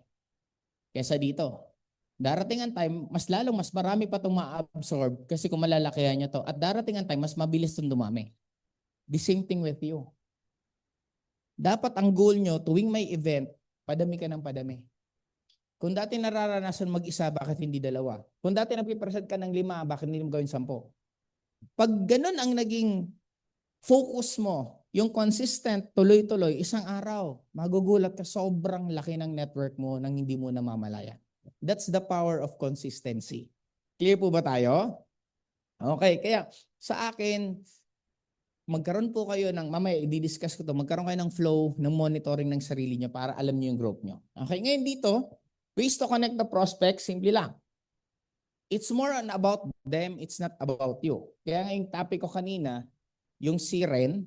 Kesa dito. Darating ang time, mas marami pa itong ma-absorb kasi kung malalakihan niya to. At darating ang time, mas mabilis itong dumami. The same thing with you. Dapat ang goal nyo, tuwing may event, padami ka ng padami. Kung dati nararanasan mag-isa, bakit hindi 2? Kung dati napipresent ka ng 5, bakit hindi mo gawin 10? Pag ganun ang naging focus mo, yung consistent, tuloy-tuloy, isang araw, magugulat ka, sobrang laki ng network mo nang hindi mo namamalayan. That's the power of consistency. Clear po ba tayo? Okay, kaya sa akin, magkaroon po kayo ng, mamaya i-discuss ko to, magkaroon kayo ng flow ng monitoring ng sarili nyo para alam nyo yung growth nyo. Okay, ngayon dito, ways to connect the prospects, simple lang. It's more about them, it's not about you. Kaya nga yung topic ko kanina, yung si Ren,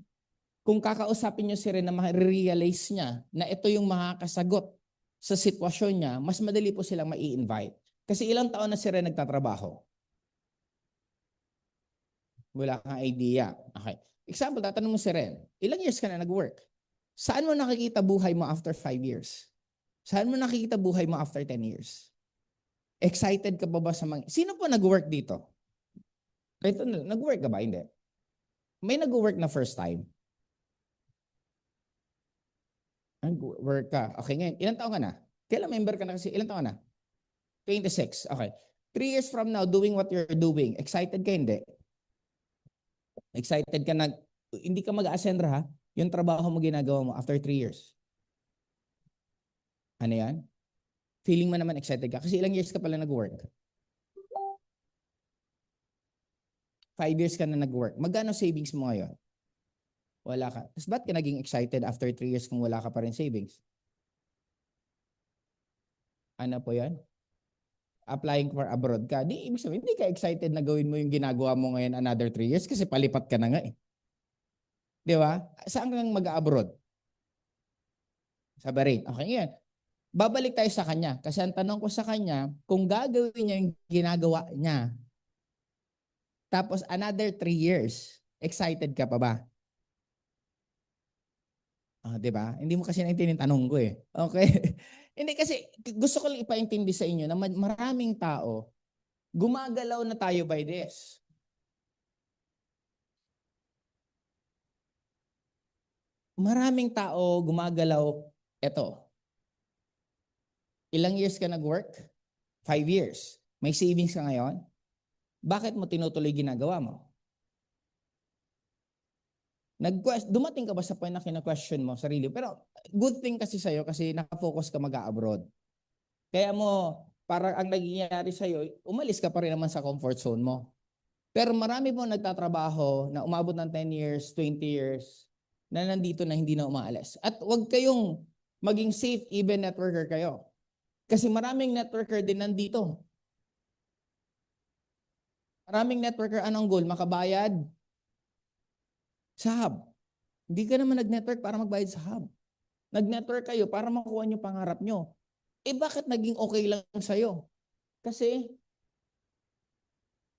kung kakausapin nyo si Ren na ma-realize niya na ito yung makakasagot sa sitwasyon niya, mas madali po silang ma-i-invite. Kasi ilang taon na si Ren nagtatrabaho? Wala kang idea. Okay. Example, tatanong mo si Ren, ilang years ka na nag-work? Saan mo nakikita buhay mo after 5 years? Saan mo nakikita buhay mo after 10 years? Excited ka ba sa mga... Sino po nag-work dito? Ito, nag-work ka ba? Hindi. May nag-work na first time? Nag-work ka. Okay, ngayon, ilang taon ka na? Kailan member ka na kasi? Ilang taon ka na? 26. Okay. 3 years from now, doing what you're doing, excited ka hindi? Excited ka na, hindi ka mag-ascend ha? Yung trabaho mo ginagawa mo after 3 years. Ano yan? Feeling mo naman excited ka? Kasi ilang years ka pala nag-work? 5 years ka na nag-work. Magkano savings mo ngayon? Wala ka. Tapos ba't ka naging excited after 3 years kung wala ka pa rin savings? Ano po yan? Applying for abroad ka. Di, ibig sabihin, hindi ka excited na gawin mo yung ginagawa mo ngayon another 3 years kasi palipat ka na nga eh. Di ba? Saan kang mag-abroad? Sa Bahrain. Okay, ngayon. Babalik tayo sa kanya. Kasi ang tanong ko sa kanya, kung gagawin niya yung ginagawa niya, tapos another 3 years, excited ka pa ba? Di ba? Hindi mo kasi naintindihan yung tanong ko eh. Okay? Hindi kasi gusto ko lang ipaintindi sa inyo na maraming tao, gumagalaw na tayo by this. Maraming tao gumagalaw, eto. Ilang years ka nag-work? 5 years. May savings ka ngayon? Bakit mo tinutuloy ginagawa mo? Dumating ka ba sa point na kina-question mo sarili? Pero good thing kasi sa'yo kasi nakafocus ka mag-abroad. Kaya mo, parang ang nangyayari sa'yo, umalis ka pa rin naman sa comfort zone mo. Pero marami po nagtatrabaho na umabot ng 10 years, 20 years, na nandito na hindi na umaalis. At huwag kayong maging safe even networker kayo. Kasi maraming networker din nandito. Maraming networker, anong goal? Makabayad sa hub. Hindi ka naman nag-network para magbayad sa hub. Nag-network kayo para makuha nyo pangarap nyo. Bakit naging okay lang sa'yo? Kasi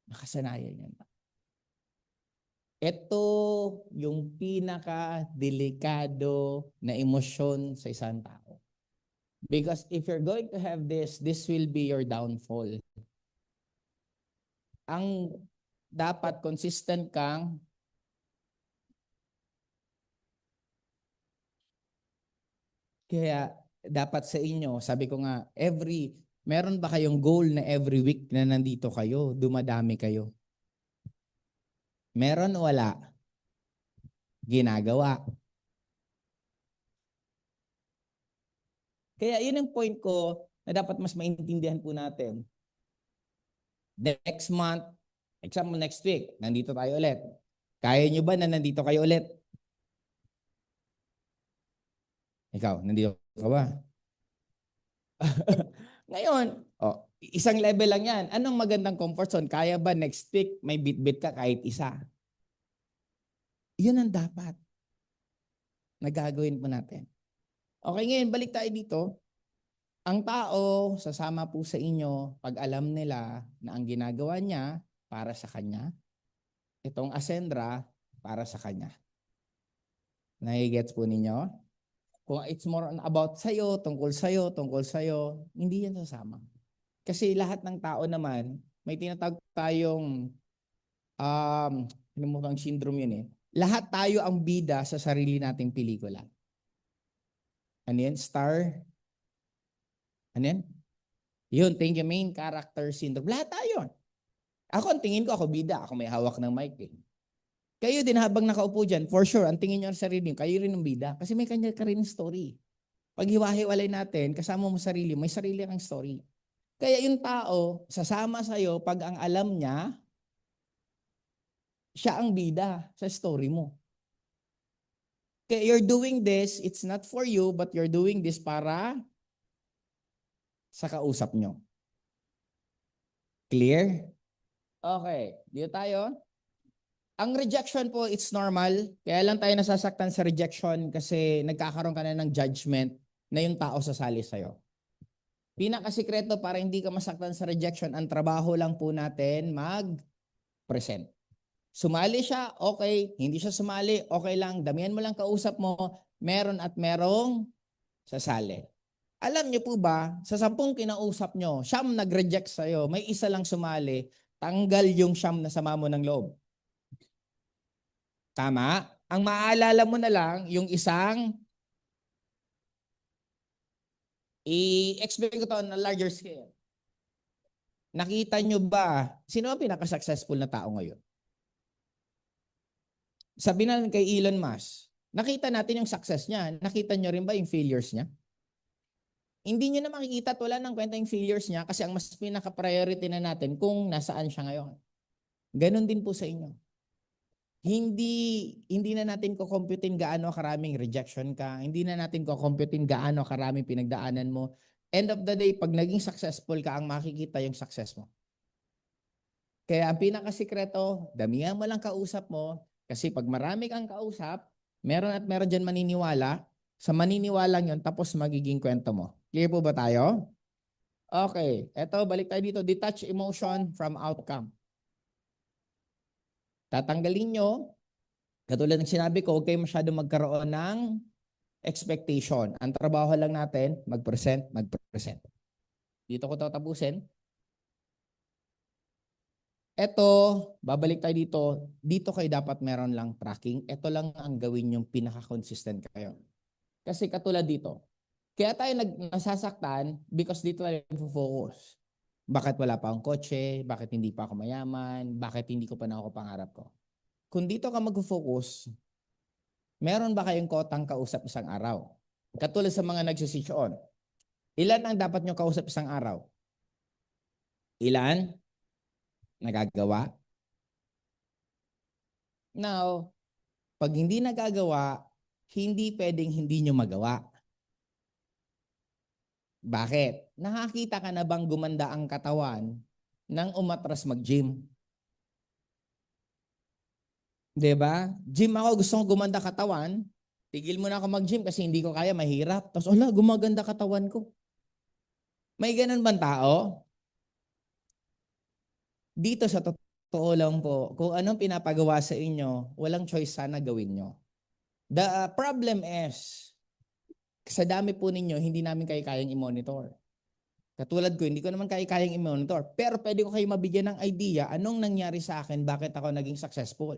nakasanayan yan. Ito yung pinaka-delikado na emosyon sa isang tao. Because if you're going to have this will be your downfall. Ang dapat consistent kang kaya dapat sa inyo, sabi ko nga, meron ba kayong goal na every week na nandito kayo, dumadami kayo? Meron o wala? Ginagawa. Kaya yun ang point ko na dapat mas maintindihan po natin. Next month, example next week, nandito tayo ulit. Kaya nyo ba na nandito kayo ulit? Ikaw, nandito ka ba? Ngayon, isang level lang yan. Anong magandang comfort zone? Kaya ba next week may bit-bit ka kahit isa? Yun ang dapat na gagawin po natin. Okay, ngayon balik tayo dito. Ang tao, sasama po sa inyo pag alam nila na ang ginagawa niya para sa kanya, itong Ascendra para sa kanya. Nai-gets po ninyo? Kung it's more about sa'yo, tungkol sa'yo, hindi yan sasama. Kasi lahat ng tao naman, may tinatawag tayong mukhang syndrome yun eh. Lahat tayo ang bida sa sarili nating pelikula. Ano yan? Star? Ano yan? Yun, thank you, main character syndrome. Lahat tayo. Ako, ang tingin ko, ako bida. Ako may hawak ng mic eh. Kayo din habang nakaupo dyan, for sure, ang tingin nyo sa sarili, kayo rin ang bida. Kasi may kanya ka rin story. Pag hiwa-hiwalay natin, kasama mo sarili, may sarili kang story. Kaya yung tao, sasama sa'yo pag ang alam niya, siya ang bida sa story mo. Kaya you're doing this, it's not for you, but you're doing this para sa kausap nyo. Clear? Okay, dito tayo. Ang rejection po, it's normal. Kaya lang tayo nasasaktan sa rejection kasi nagkakaroon ka na ng judgment na yung tao sasali sa'yo. Pinakasikreto para hindi ka masaktan sa rejection, ang trabaho lang po natin mag-present. Sumali siya, okay. Hindi siya sumali, okay lang. Damihan mo lang kausap mo, meron at merong sasali. Alam niyo po ba, sa 10 kinausap nyo, 9 nag-reject sa'yo, may isa lang sumali, tanggal yung 9 na sama mo ng loob. Tama? Ang maaalala mo na lang, yung isang, i-explain ko to on a larger scale. Nakita nyo ba, sino ang pinaka-successful na tao ngayon? Sabi na kay Elon Musk, nakita natin yung success niya. Nakita nyo rin ba yung failures niya? Hindi nyo na makikita at wala ng kwenta yung failures niya kasi ang mas pinaka-priority na natin kung nasaan siya ngayon. Ganon din po sa inyo. Hindi na natin kukomputin gaano karaming rejection ka. Hindi na natin kukomputin gaano karaming pinagdaanan mo. End of the day, pag naging successful ka, ang makikita yung success mo. Kaya ang pinakasikreto, damihan mo lang kausap mo. Kasi pag marami kang kausap, meron at meron dyan maniniwala. Sa maniniwalang yun, tapos magiging kwento mo. Clear po ba tayo? Okay. Eto, balik tayo dito. Detach emotion from outcome. Tatanggalin nyo. Katulad ng sinabi ko, huwag kayo masyado magkaroon ng expectation. Ang trabaho lang natin, mag-present. Dito ko tatapusin. Eto, babalik tayo dito. Dito kayo dapat meron lang tracking. Ito lang ang gawin yung pinaka-consistent kayo. Kasi katulad dito, kaya tayo nasasaktan because dito tayo focus. Bakit wala pa akong kotse? Bakit hindi pa ako mayaman? Bakit hindi ko pa na ako pangarap ko? Kung dito ka mag-focus, meron ba kayong kotang kausap isang araw? Katulad sa mga nagsisityoon. Ilan ang dapat nyo kausap isang araw? Ilan? Nagagawa? Now, pag hindi nagagawa, hindi pwedeng hindi nyo magawa. Bakit? Nakakita ka na bang gumanda ang katawan nang umatras mag-gym? 'Di ba? Gym ako, gusto kong gumanda katawan. Tigil mo na ako mag-gym kasi hindi ko kaya, mahirap. Tapos, gumaganda katawan ko. May ganun bang tao? Dito sa totoo lang po, kung anong pinapagawa sa inyo, walang choice sana gawin nyo. The problem is, sa dami po ninyo, hindi namin kayo kayang i-monitor. Katulad ko, hindi ko naman kayang i-monitor. Pero pwede ko kayo mabigyan ng idea anong nangyari sa akin, bakit ako naging successful.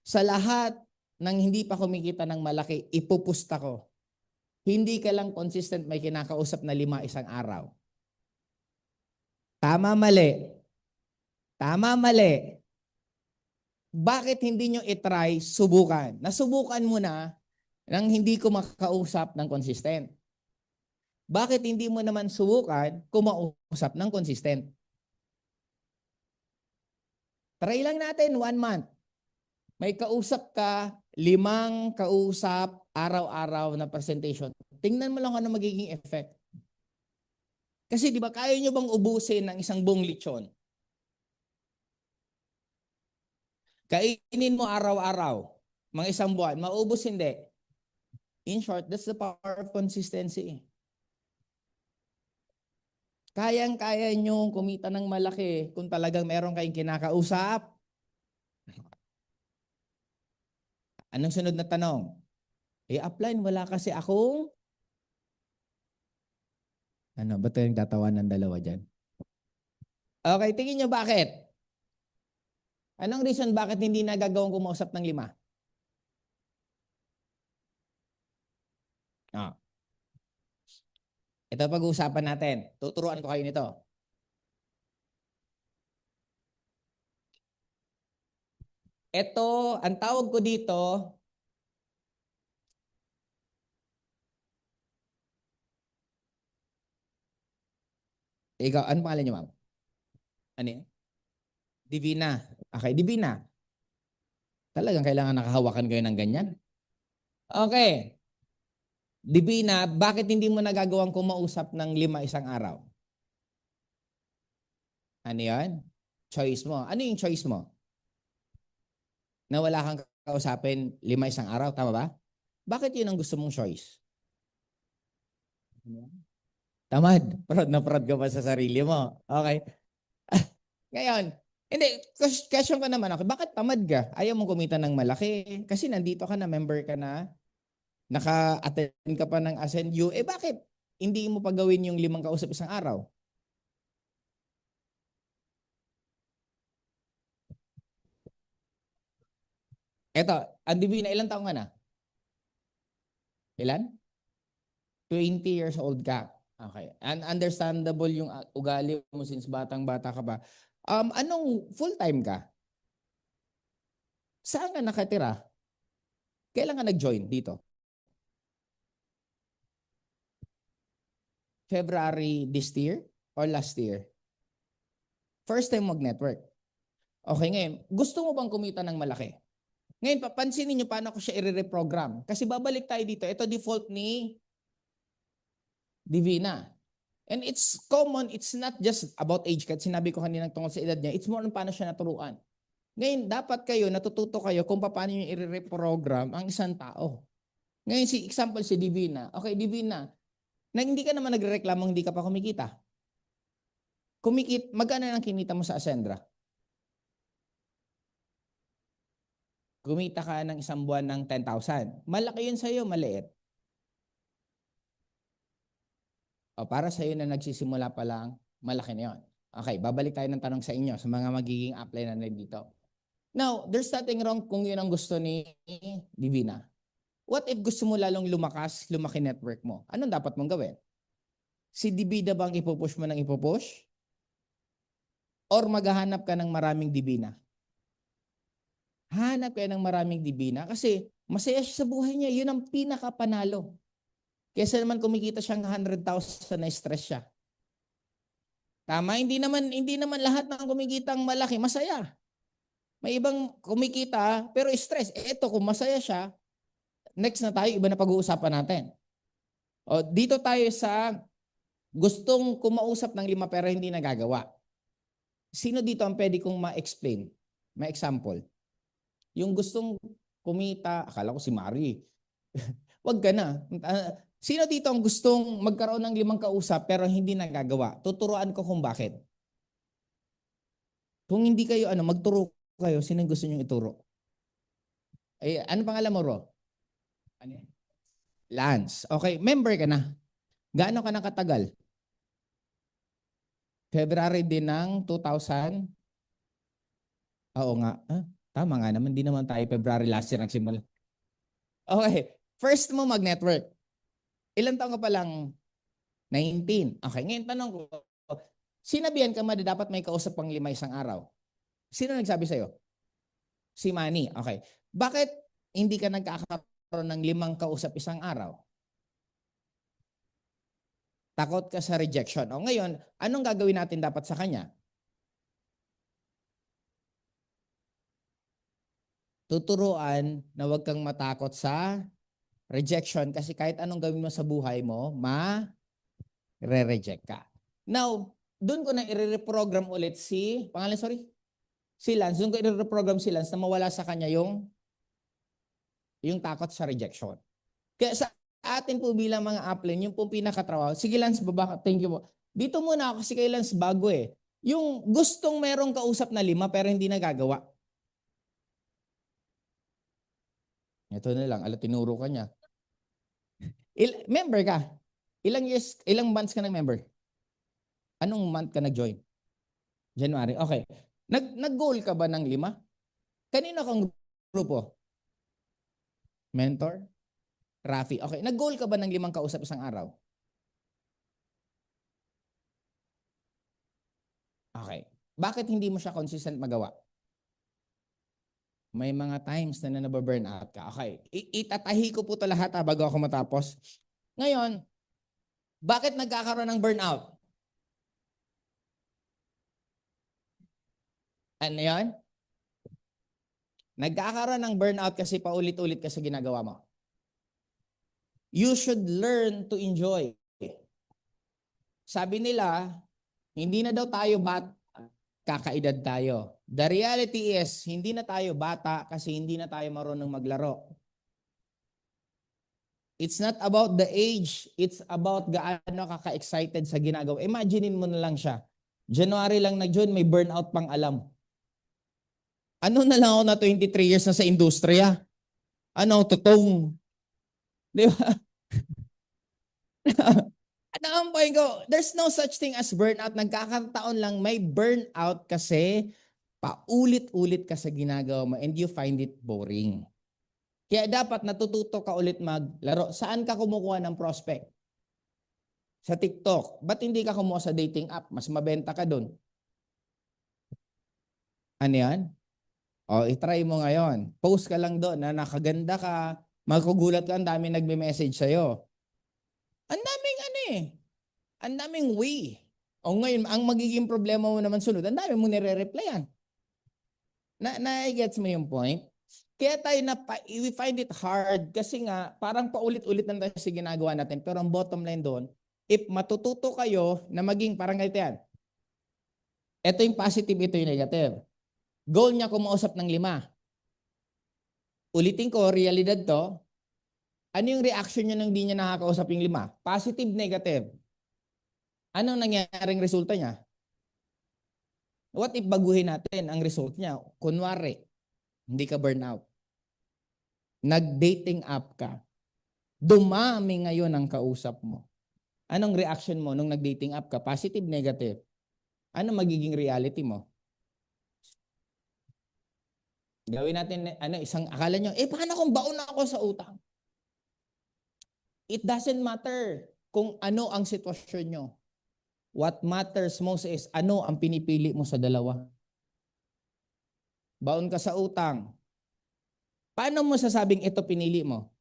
Sa lahat ng hindi pa kumikita ng malaki, ipupusta ko. Hindi ka lang consistent may kinakausap na 5 isang araw. Tama, mali. Tama, mali. Bakit hindi nyo itry, subukan? Nasubukan mo na nang hindi ko makakausap ng consistent. Bakit hindi mo naman subukan kumausap ng consistent? Try lang natin 1 month. May kausap ka, 5 kausap, araw-araw na presentation. Tingnan mo lang ano magiging effect. Kasi di ba kaya nyo bang ubusin ng isang buong lechon? Kainin mo araw-araw, mga isang buwan, maubos hindi. In short, that's the power of consistency. Kayang-kaya nyo kumita ng malaki kung talagang meron kayong kinakausap. Anong sunod na tanong? I-apply, wala kasi akong... Ba't yung tatawan ng dalawa dyan? Okay, tingin nyo bakit? Anong reason bakit hindi nagagawang kumausap ng 5? Ito pag-uusapan natin. Tuturuan ko kayo nito. Ito, ang tawag ko dito, ikaw, ano pangalan niyo, ma'am? Ano yan? Divina. Okay, Divina. Talagang kailangan nakahawakan kayo ng ganyan? Okay. Divina, bakit hindi mo nagagawang kumausap ng 5 isang araw? Ano yan? Choice mo. Ano yung choice mo? Na wala kang kausapin 5 isang araw, tama ba? Bakit yun ang gusto mong choice? Tamad. Proud na proud ka ba sa sarili mo? Okay. Ngayon, Hindi, question ka naman ako, bakit tamad ka? Ayaw mong kumita ng malaki? Kasi nandito ka na, member ka na, naka-attend ka pa ng Ascend-U, bakit hindi mo pa gawin yung 5 kausap isang araw? Eto, ang Divina, ilang taong ka na? Ilan? 20 years old ka. Okay. And understandable yung ugali mo since batang-bata ka pa. Anong full-time ka? Saan ka nakatira? Kailan ka nag-join dito? February this year or last year? First time mag-network. Okay, ngayon, gusto mo bang kumita ng malaki? Ngayon, papansinin niyo paano ko siya i-reprogram. Kasi babalik tayo dito. Ito default ni Divina. And it's common, it's not just about age cut. Sinabi ko kanina tungkol sa edad niya. It's more on paano siya naturuan. Ngayon, dapat kayo, natututo kayo kung paano nyo i-reprogram ang isang tao. Ngayon, example si Divina. Okay, Divina, na hindi ka naman nagrereklamo, hindi ka pa kumikita. Magkano ang kinita mo sa Ascendra? Kumita ka ng isang buwan ng 10,000. Malaki yun sa'yo, maliit. O para sa'yo na nagsisimula pa lang, malaki na yun. Okay, babalik tayo ng tanong sa inyo, sa mga magiging apply na dito. Now, there's nothing wrong kung yun ang gusto ni Divina. What if gusto mo lalong lumaki network mo? Anong dapat mong gawin? Si Divina bang ipupush mo ng ipupush? Or maghahanap ka ng maraming Divina? Hanap kayo ng maraming Divina kasi masaya siya sa buhay niya. Yun ang pinakapanalo. Kesa naman kumikita siyang 100,000 na stress siya. Tama? Hindi naman lahat ng kumikitang malaki masaya. May ibang kumikita pero stress. Ito kung masaya siya, next na tayo, iba na pag-uusapan natin. O, dito tayo sa gustong kumausap ng 5 pero hindi nagagawa. Sino dito ang pwede kong ma-explain? May example. Yung gustong kumita, akala ko si Mari. Wag ka na. Sino dito ang gustong magkaroon ng 5 kausap pero hindi nagagawa? Tuturuan ko kung bakit. Kung hindi kayo, magturo kayo, sino gusto nyo ituro? Ano pangalan mo, Ro? Ano? Lance. Okay, member ka na. Gaano ka na katagal? February din ng 2000? Oo nga. Tama nga naman, di naman tayo February last year nagsimula. Okay, first mo mag-network. Ilan taon ka pa lang? 19. Okay, ngayon tanong ko, sinabihan ka dapat may kausap pang 5 isang araw. Sino nagsabi sa'yo? Si Manny. Okay. Bakit hindi ka nagkakaroon ng 5 kausap isang araw? Takot ka sa rejection. O ngayon, anong gagawin natin dapat sa kanya? Tuturuan na huwag kang matakot sa rejection kasi kahit anong gawin mo sa buhay mo, re-reject ka. Now, doon ko na i-reprogram ulit si Lance. Doon ko i-reprogram si Lance na mawala sa kanya yung takot sa rejection. Kaya sa atin po bilang mga upline, yung po pinakatrabaho. Sige Lance, thank you po. Dito muna ako kasi kay Lance bago Yung gustong merong kausap na 5 pero hindi nagagawa. Ito na lang, tinuro ka niya. Member ka? Ilang months ka ng member? Anong month ka nag-join? January. Okay. Nag-goal ka ba ng 5? Kanino kang grupo? Mentor? Rafi. Okay. Nag-goal ka ba ng 5 kausap isang araw? Okay. Bakit hindi mo siya consistent magawa? May mga times na nababurn out ka. Okay. Itatahi ko po ito lahat bago ako matapos. Ngayon, bakit nagkakaroon ng burnout? Ano yan? Nagkakaroon ng burnout kasi paulit-ulit ka sa ginagawa mo. You should learn to enjoy. Sabi nila, hindi na daw tayo kakaedad tayo. The reality is, hindi na tayo bata kasi hindi na tayo marunong maglaro. It's not about the age, it's about gaano ka-excited sa ginagawa. Imaginein mo na lang siya. January lang nag-join, may burnout pang alam. Ano na lang ako na 23 years na sa industriya? Ano, tutong. Di ba? Ano ang point ko? There's no such thing as burnout. Nagkakataon lang may burnout kasi paulit-ulit ka sa ginagawa mo and you find it boring. Kaya dapat natututo ka ulit maglaro. Saan ka kumukuha ng prospect? Sa TikTok. Ba't hindi ka kumuha sa dating app? Mas mabenta ka dun. Ano yan? O, itry mo ngayon. Post ka lang doon na nakaganda ka. Magkugulat ka, ang dami nagme-message sa'yo. Ang daming ano eh. Ang daming way. O ngayon, ang magiging problema mo naman sunod, ang dami mo nire-replyan. Na-gets mo yung point? Kaya tayo we find it hard kasi nga parang paulit-ulit na tayo sa ginagawa natin. Pero ang bottom line doon, if matututo kayo na maging parang ganito yan. Ito yung positive, ito yung negative. Goal niya kumausap ng 5. Ulitin ko, realidad to. Ano yung reaction niya nang di niya nakakausap yung 5? Positive, negative. Anong nangyaring resulta niya? What if baguhin natin ang result niya? Kunwari, hindi ka burnout. Nag-dating app ka. Dumami ngayon ang kausap mo. Anong reaction mo nung nag-dating app ka? Positive, negative. Ano magiging reality mo? Gawin natin isang akala nyo, paano kung baon ako sa utang? It doesn't matter kung ano ang sitwasyon nyo. What matters most is ano ang pinipili mo sa dalawa. Baon ka sa utang. Paano mo sasabing ito pinili mo?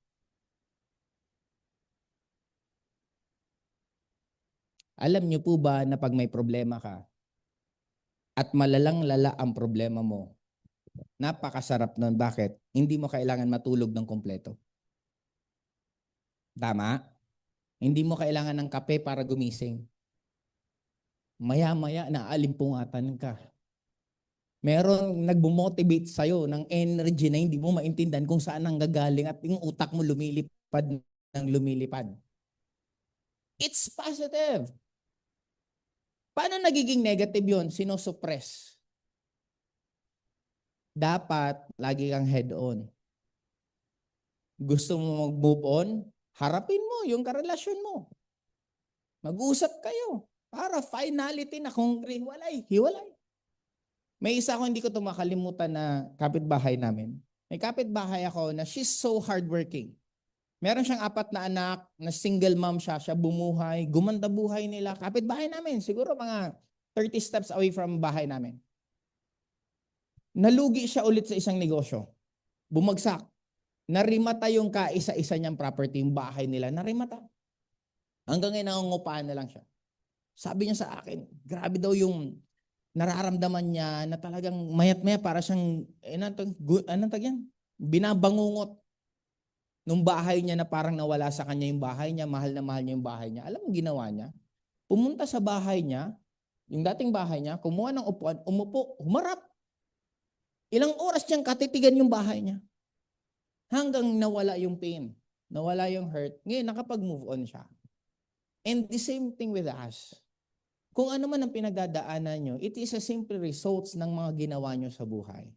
Alam nyo po ba na pag may problema ka at malalang-lala ang problema mo, napakasarap nun. Bakit? Hindi mo kailangan matulog ng kompleto. Tama? Hindi mo kailangan ng kape para gumising. Maya-maya, naalimpungatan ka. Merong nagbumotivate sa'yo ng energy na hindi mo maintindihan kung saan ang gagaling at yung utak mo lumilipad ng lumilipad. It's positive. Paano nagiging negative yun? Sinosuppress. Dapat, lagi kang head-on. Gusto mo mag-move on? Harapin mo yung karelasyon mo. Mag-usap kayo para finality na kung hiwalay. May isa ako hindi ko ito makalimutan na kapitbahay namin. May kapitbahay ako na she's so hardworking. Meron siyang 4 na anak, na single mom siya bumuhay, gumanda buhay nila. Kapitbahay namin, siguro mga 30 steps away from bahay namin. Nalugi siya ulit sa isang negosyo. Bumagsak. Narimata yung kaisa-isa niyang property, yung bahay nila. Narimata. Hanggang ngayon nangungupahan na lang siya. Sabi niya sa akin, grabe daw yung nararamdaman niya na talagang mayat-maya para siyang, anong tag yan? Binabangungot nung bahay niya na parang nawala sa kanya yung bahay niya, mahal na mahal niya yung bahay niya. Alam mo ginawa niya? Pumunta sa bahay niya, yung dating bahay niya, kumuha ng upuan, umupo, humarap. Ilang oras niyang katitigan yung bahay niya. Hanggang nawala yung pain, nawala yung hurt. Ngayon, nakapag-move on siya. And the same thing with us. Kung ano man ang pinagdadaanan nyo, it is a simple results ng mga ginawa nyo sa buhay.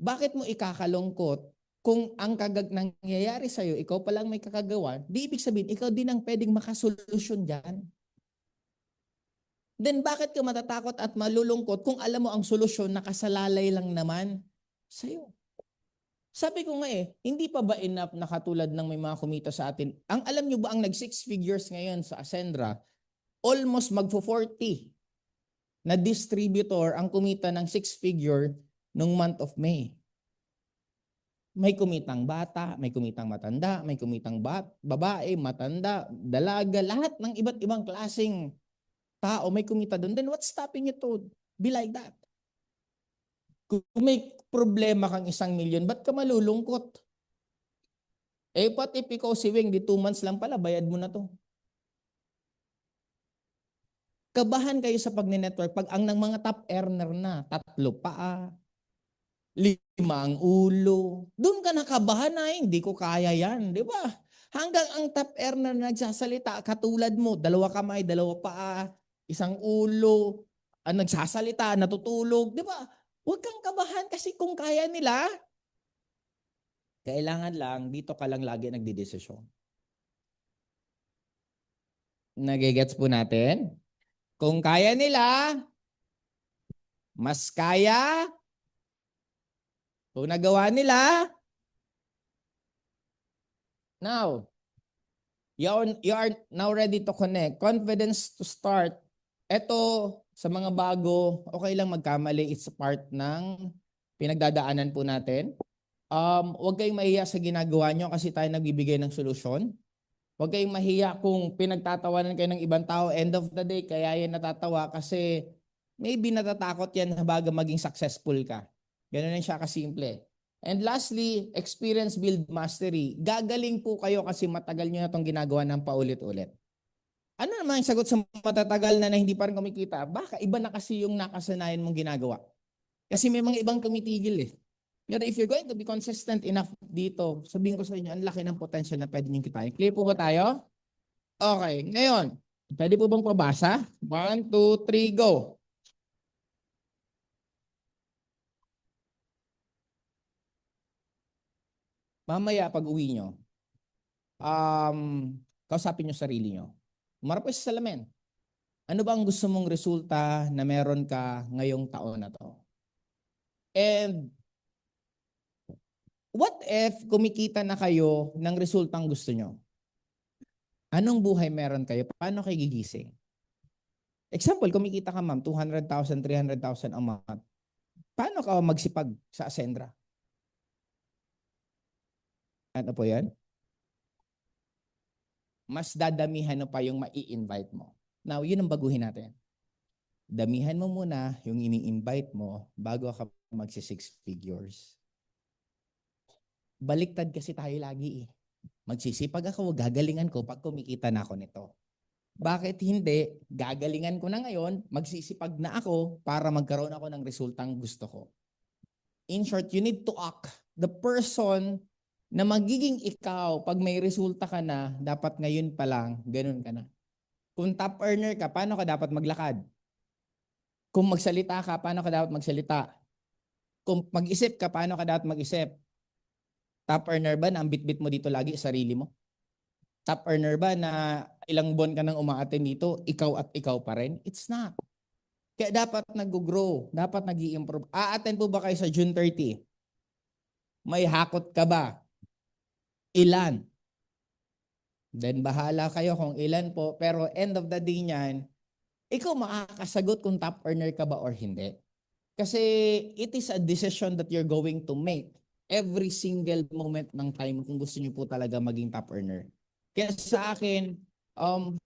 Bakit mo ikakalungkot kung ang nangyayari sa'yo, ikaw pa lang may kakagawa, di ibig sabihin, ikaw din ang pwedeng makasolusyon dyan. Then bakit ka matatakot at malulungkot kung alam mo ang solusyon nakasalalay lang naman sa'yo? Sabi ko nga hindi pa ba enough na katulad ng may mga kumita sa atin? Ang alam nyo ba ang nag 6 figures ngayon sa Ascendra, almost magfo-40 na distributor ang kumita ng 6 figure nung month of May. May kumitang bata, may kumitang matanda, may kumitang babae, matanda, dalaga, lahat ng iba't ibang klaseng tao may kumita doon. Then what's stopping you to be like that? Kung may problema kang 1 million, ba't ka malulungkot? What if ikaw si Wing, di 2 months lang pala, bayad mo na to. Kabahan kayo sa pag-network pag ang ng mga top earner na, 3 paa, 5 ang ulo. Doon ka nakabahan na hindi ko kaya yan, di ba? Hanggang ang top earner na nagsasalita, katulad mo, 2 kamay, 2 paa, 1 ulo, nagsasalita, natutulog, di ba? Huwag kang kabahan kasi kung kaya nila, kailangan lang, dito ka lang lagi nagdidesisyon. Nagigets po natin? Kung kaya nila, mas kaya. Kung nagawa nila, now, you are now ready to connect. Confidence to start. Ito, sa mga bago, okay lang magkamali. It's a part ng pinagdadaanan po natin. Huwag kayong mahiya sa ginagawa nyo kasi tayo nagbibigay ng solusyon. Huwag kayong mahiya kung pinagtatawanan kayo ng ibang tao. End of the day, kaya yan natatawa kasi maybe natatakot yan na bago maging successful ka. Ganun lang siya kasimple. And lastly, experience build mastery. Gagaling po kayo kasi matagal nyo na itong ginagawa ng paulit-ulit. Ano naman yung sagot sa matatagal na hindi pa rin kumikita? Baka iba na kasi yung nakasanayan mong ginagawa. Kasi may mga ibang tumitigil eh. Pero if you're going to be consistent enough dito, sabihin ko sa inyo, ang laki ng potential na pwede nyo kitain. Clear po ba tayo? Okay, ngayon, pwede po bang pabasa? 1, 2, 3, go. Mamaya pag uwi nyo, kausapin nyo sarili nyo. Umarap sa salamin. Ano ba ang gusto mong resulta na meron ka ngayong taon na to? And what if kumikita na kayo ng resultang gusto nyo? Anong buhay meron kayo? Paano kayo gigising? Example, kumikita ka ma'am, 200,000, 300,000 a month. Paano ka magsipag sa Ascendra? Ano po yan? Mas dadamihan mo pa yung mai-invite mo. Now, yun ang baguhin natin. Damihan mo muna yung ini-invite mo bago ka magsi-six figures. Baliktad kasi tayo lagi eh. Magsisipag ako, gagalingan ko pag kumikita na ako nito. Bakit hindi? Gagalingan ko na ngayon, magsisipag na ako para magkaroon ako ng resultang gusto ko. In short, you need to act. The person na magiging ikaw, pag may resulta ka na, dapat ngayon pa lang, ganun ka na. Kung top earner ka, paano ka dapat maglakad? Kung magsalita ka, paano ka dapat magsalita? Kung mag-isip ka, paano ka dapat mag-isip? Top earner ba na ang bit-bit mo dito lagi, sarili mo? Top earner ba na ilang buwan ka nang umaattend dito, ikaw at ikaw pa rin? It's not. Kaya dapat nag-grow, dapat nag-i-improve. A-attend po ba kayo sa June 30? May hakot ka ba? Ilan? Then bahala kayo kung ilan po. Pero end of the day niyan, ikaw makakasagot kung top earner ka ba or hindi. Kasi it is a decision that you're going to make every single moment ng time kung gusto niyo po talaga maging top earner. Kaya sa akin,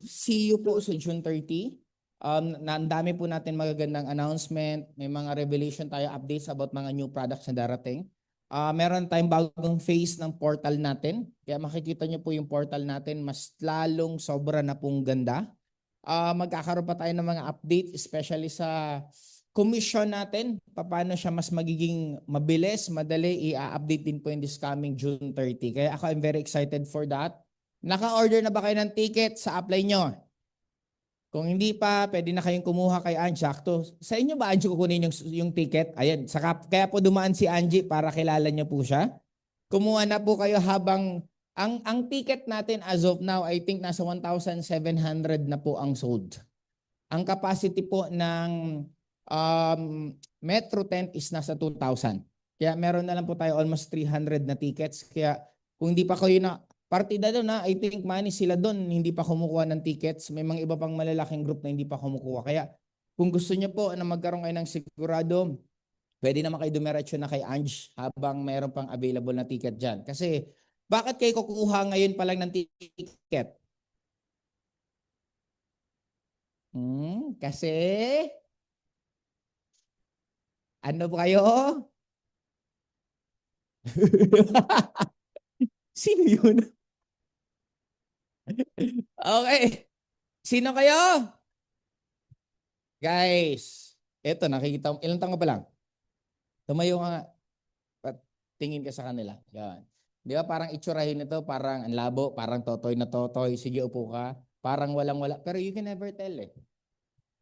see you po sa June 30. Ang dami po natin magagandang announcement. May mga revelation tayo, updates about mga new products na darating. Meron tayong bagong phase ng portal natin. Kaya makikita nyo po yung portal natin, mas lalong sobra na pong ganda. Magkakaroon pa tayo ng mga update, especially sa commission natin. Paano siya mas magiging mabilis, madali, i-update din po in this coming June 30. Kaya ako, I'm very excited for that. Naka-order na ba kayo ng ticket sa apply nyo? Kung hindi pa, pwede na kayong kumuha kay Angie. Sakto. Sa inyo ba, Angie, kukunin yung ticket? Ayan. Kaya po dumaan si Angie para kilala niyo po siya. Kumuha na po kayo habang ang ticket natin as of now, I think nasa 1,700 na po ang sold. Ang capacity po ng Metro Tent is nasa 2,000. Kaya meron na lang po tayo almost 300 na tickets. Kaya kung hindi pa kayo na partida doon na, I think Manny sila doon, hindi pa kumukuha ng tickets. May mga iba pang malalaking group na hindi pa kumukuha. Kaya kung gusto niyo po na magkaroon kayo ng sigurado, pwede naman kayo dumiretso na kay Ange habang mayroon pang available na ticket dyan. Kasi bakit kayo kukuha ngayon pa lang ng ticket? Kasi ano ba kayo? Sino yun? Okay. Sino kayo? Guys, eto nakikita mo. Ilang taon ka pa lang? Tumayo nga. Tingin ka sa kanila. Yan. Di ba parang itsurahin ito, parang ang labo, parang totoy na totoy. Sige, upo ka. Parang walang-wala. Pero you can never tell eh.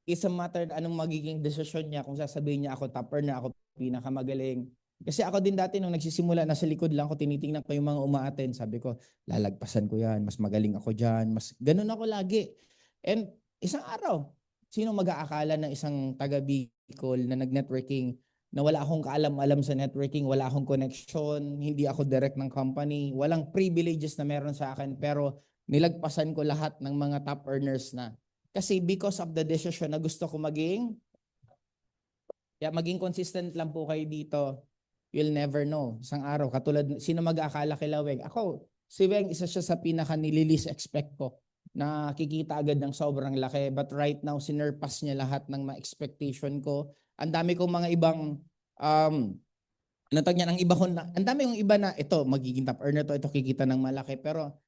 It's a matter anong magiging desisyon niya kung sasabihin niya ako top earner, ako pinakamagaling. Kasi ako din dati nung nagsisimula, nasa likod lang ako, tinitingnan ko yung mga umaattend. Sabi ko, lalagpasan ko yan, mas magaling ako dyan, mas ganun ako lagi. And isang araw, sino mag-aakala ng isang taga Bicol na nag-networking na wala akong kaalam-alam sa networking, wala akong connection, hindi ako direct ng company, walang privileges na meron sa akin, pero nilagpasan ko lahat ng mga top earners na. Kasi because of the decision na gusto ko maging consistent lang po kayo dito. You'll never know. Isang araw, katulad, sino mag-aakala kila Weng? Ako, si Weng, isa siya sa pinaka nililis expect ko na kikita agad ng sobrang laki. But right now, sinurpass niya lahat ng ma-expectation ko. Ang dami kong mga ibang, ang dami kong iba na, ito, magiging top earner to, ito kikita ng malaki. Pero,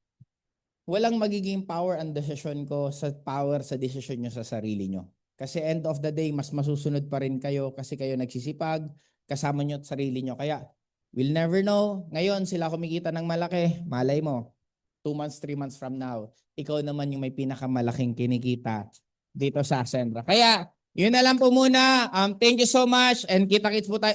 walang magiging power ang decision ko sa power sa decision nyo sa sarili nyo. Kasi end of the day, mas masusunod pa rin kayo kasi kayo nagsisipag, kasama nyo at sarili nyo. Kaya, we'll never know. Ngayon, sila kumikita ng malaki. Malay mo, 2 months, 3 months from now, ikaw naman yung may pinakamalaking kinikita dito sa Ascendra. Kaya, yun na lang po muna. Thank you so much and kita-kits po tayo.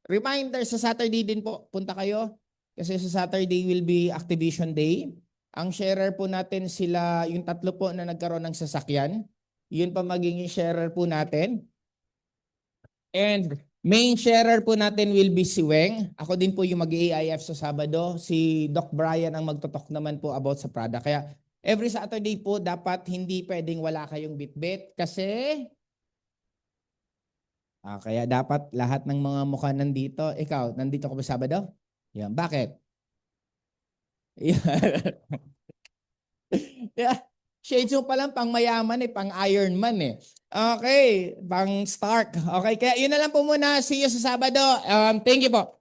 Reminder sa Saturday din po, punta kayo. Kasi sa Saturday will be activation day. Ang sharer po natin sila, yung 3 po na nagkaroon ng sasakyan. Yun pa magiging sharer po natin. And main sharer po natin will be si Weng. Ako din po yung mag-AIF sa Sabado. Si Doc Brian ang magtotalk naman po about sa product. Kaya every Saturday po dapat hindi pwedeng wala kayong bitbit kasi kaya dapat lahat ng mga mukha nandito. Ikaw, nandito ka ba Sabado? Yan. Bakit? Yeah. Shades mo palang pang mayaman pang Iron Man Okay, pang Stark. Okay, kaya yun na lang po muna. See you sa Sabado. Thank you po.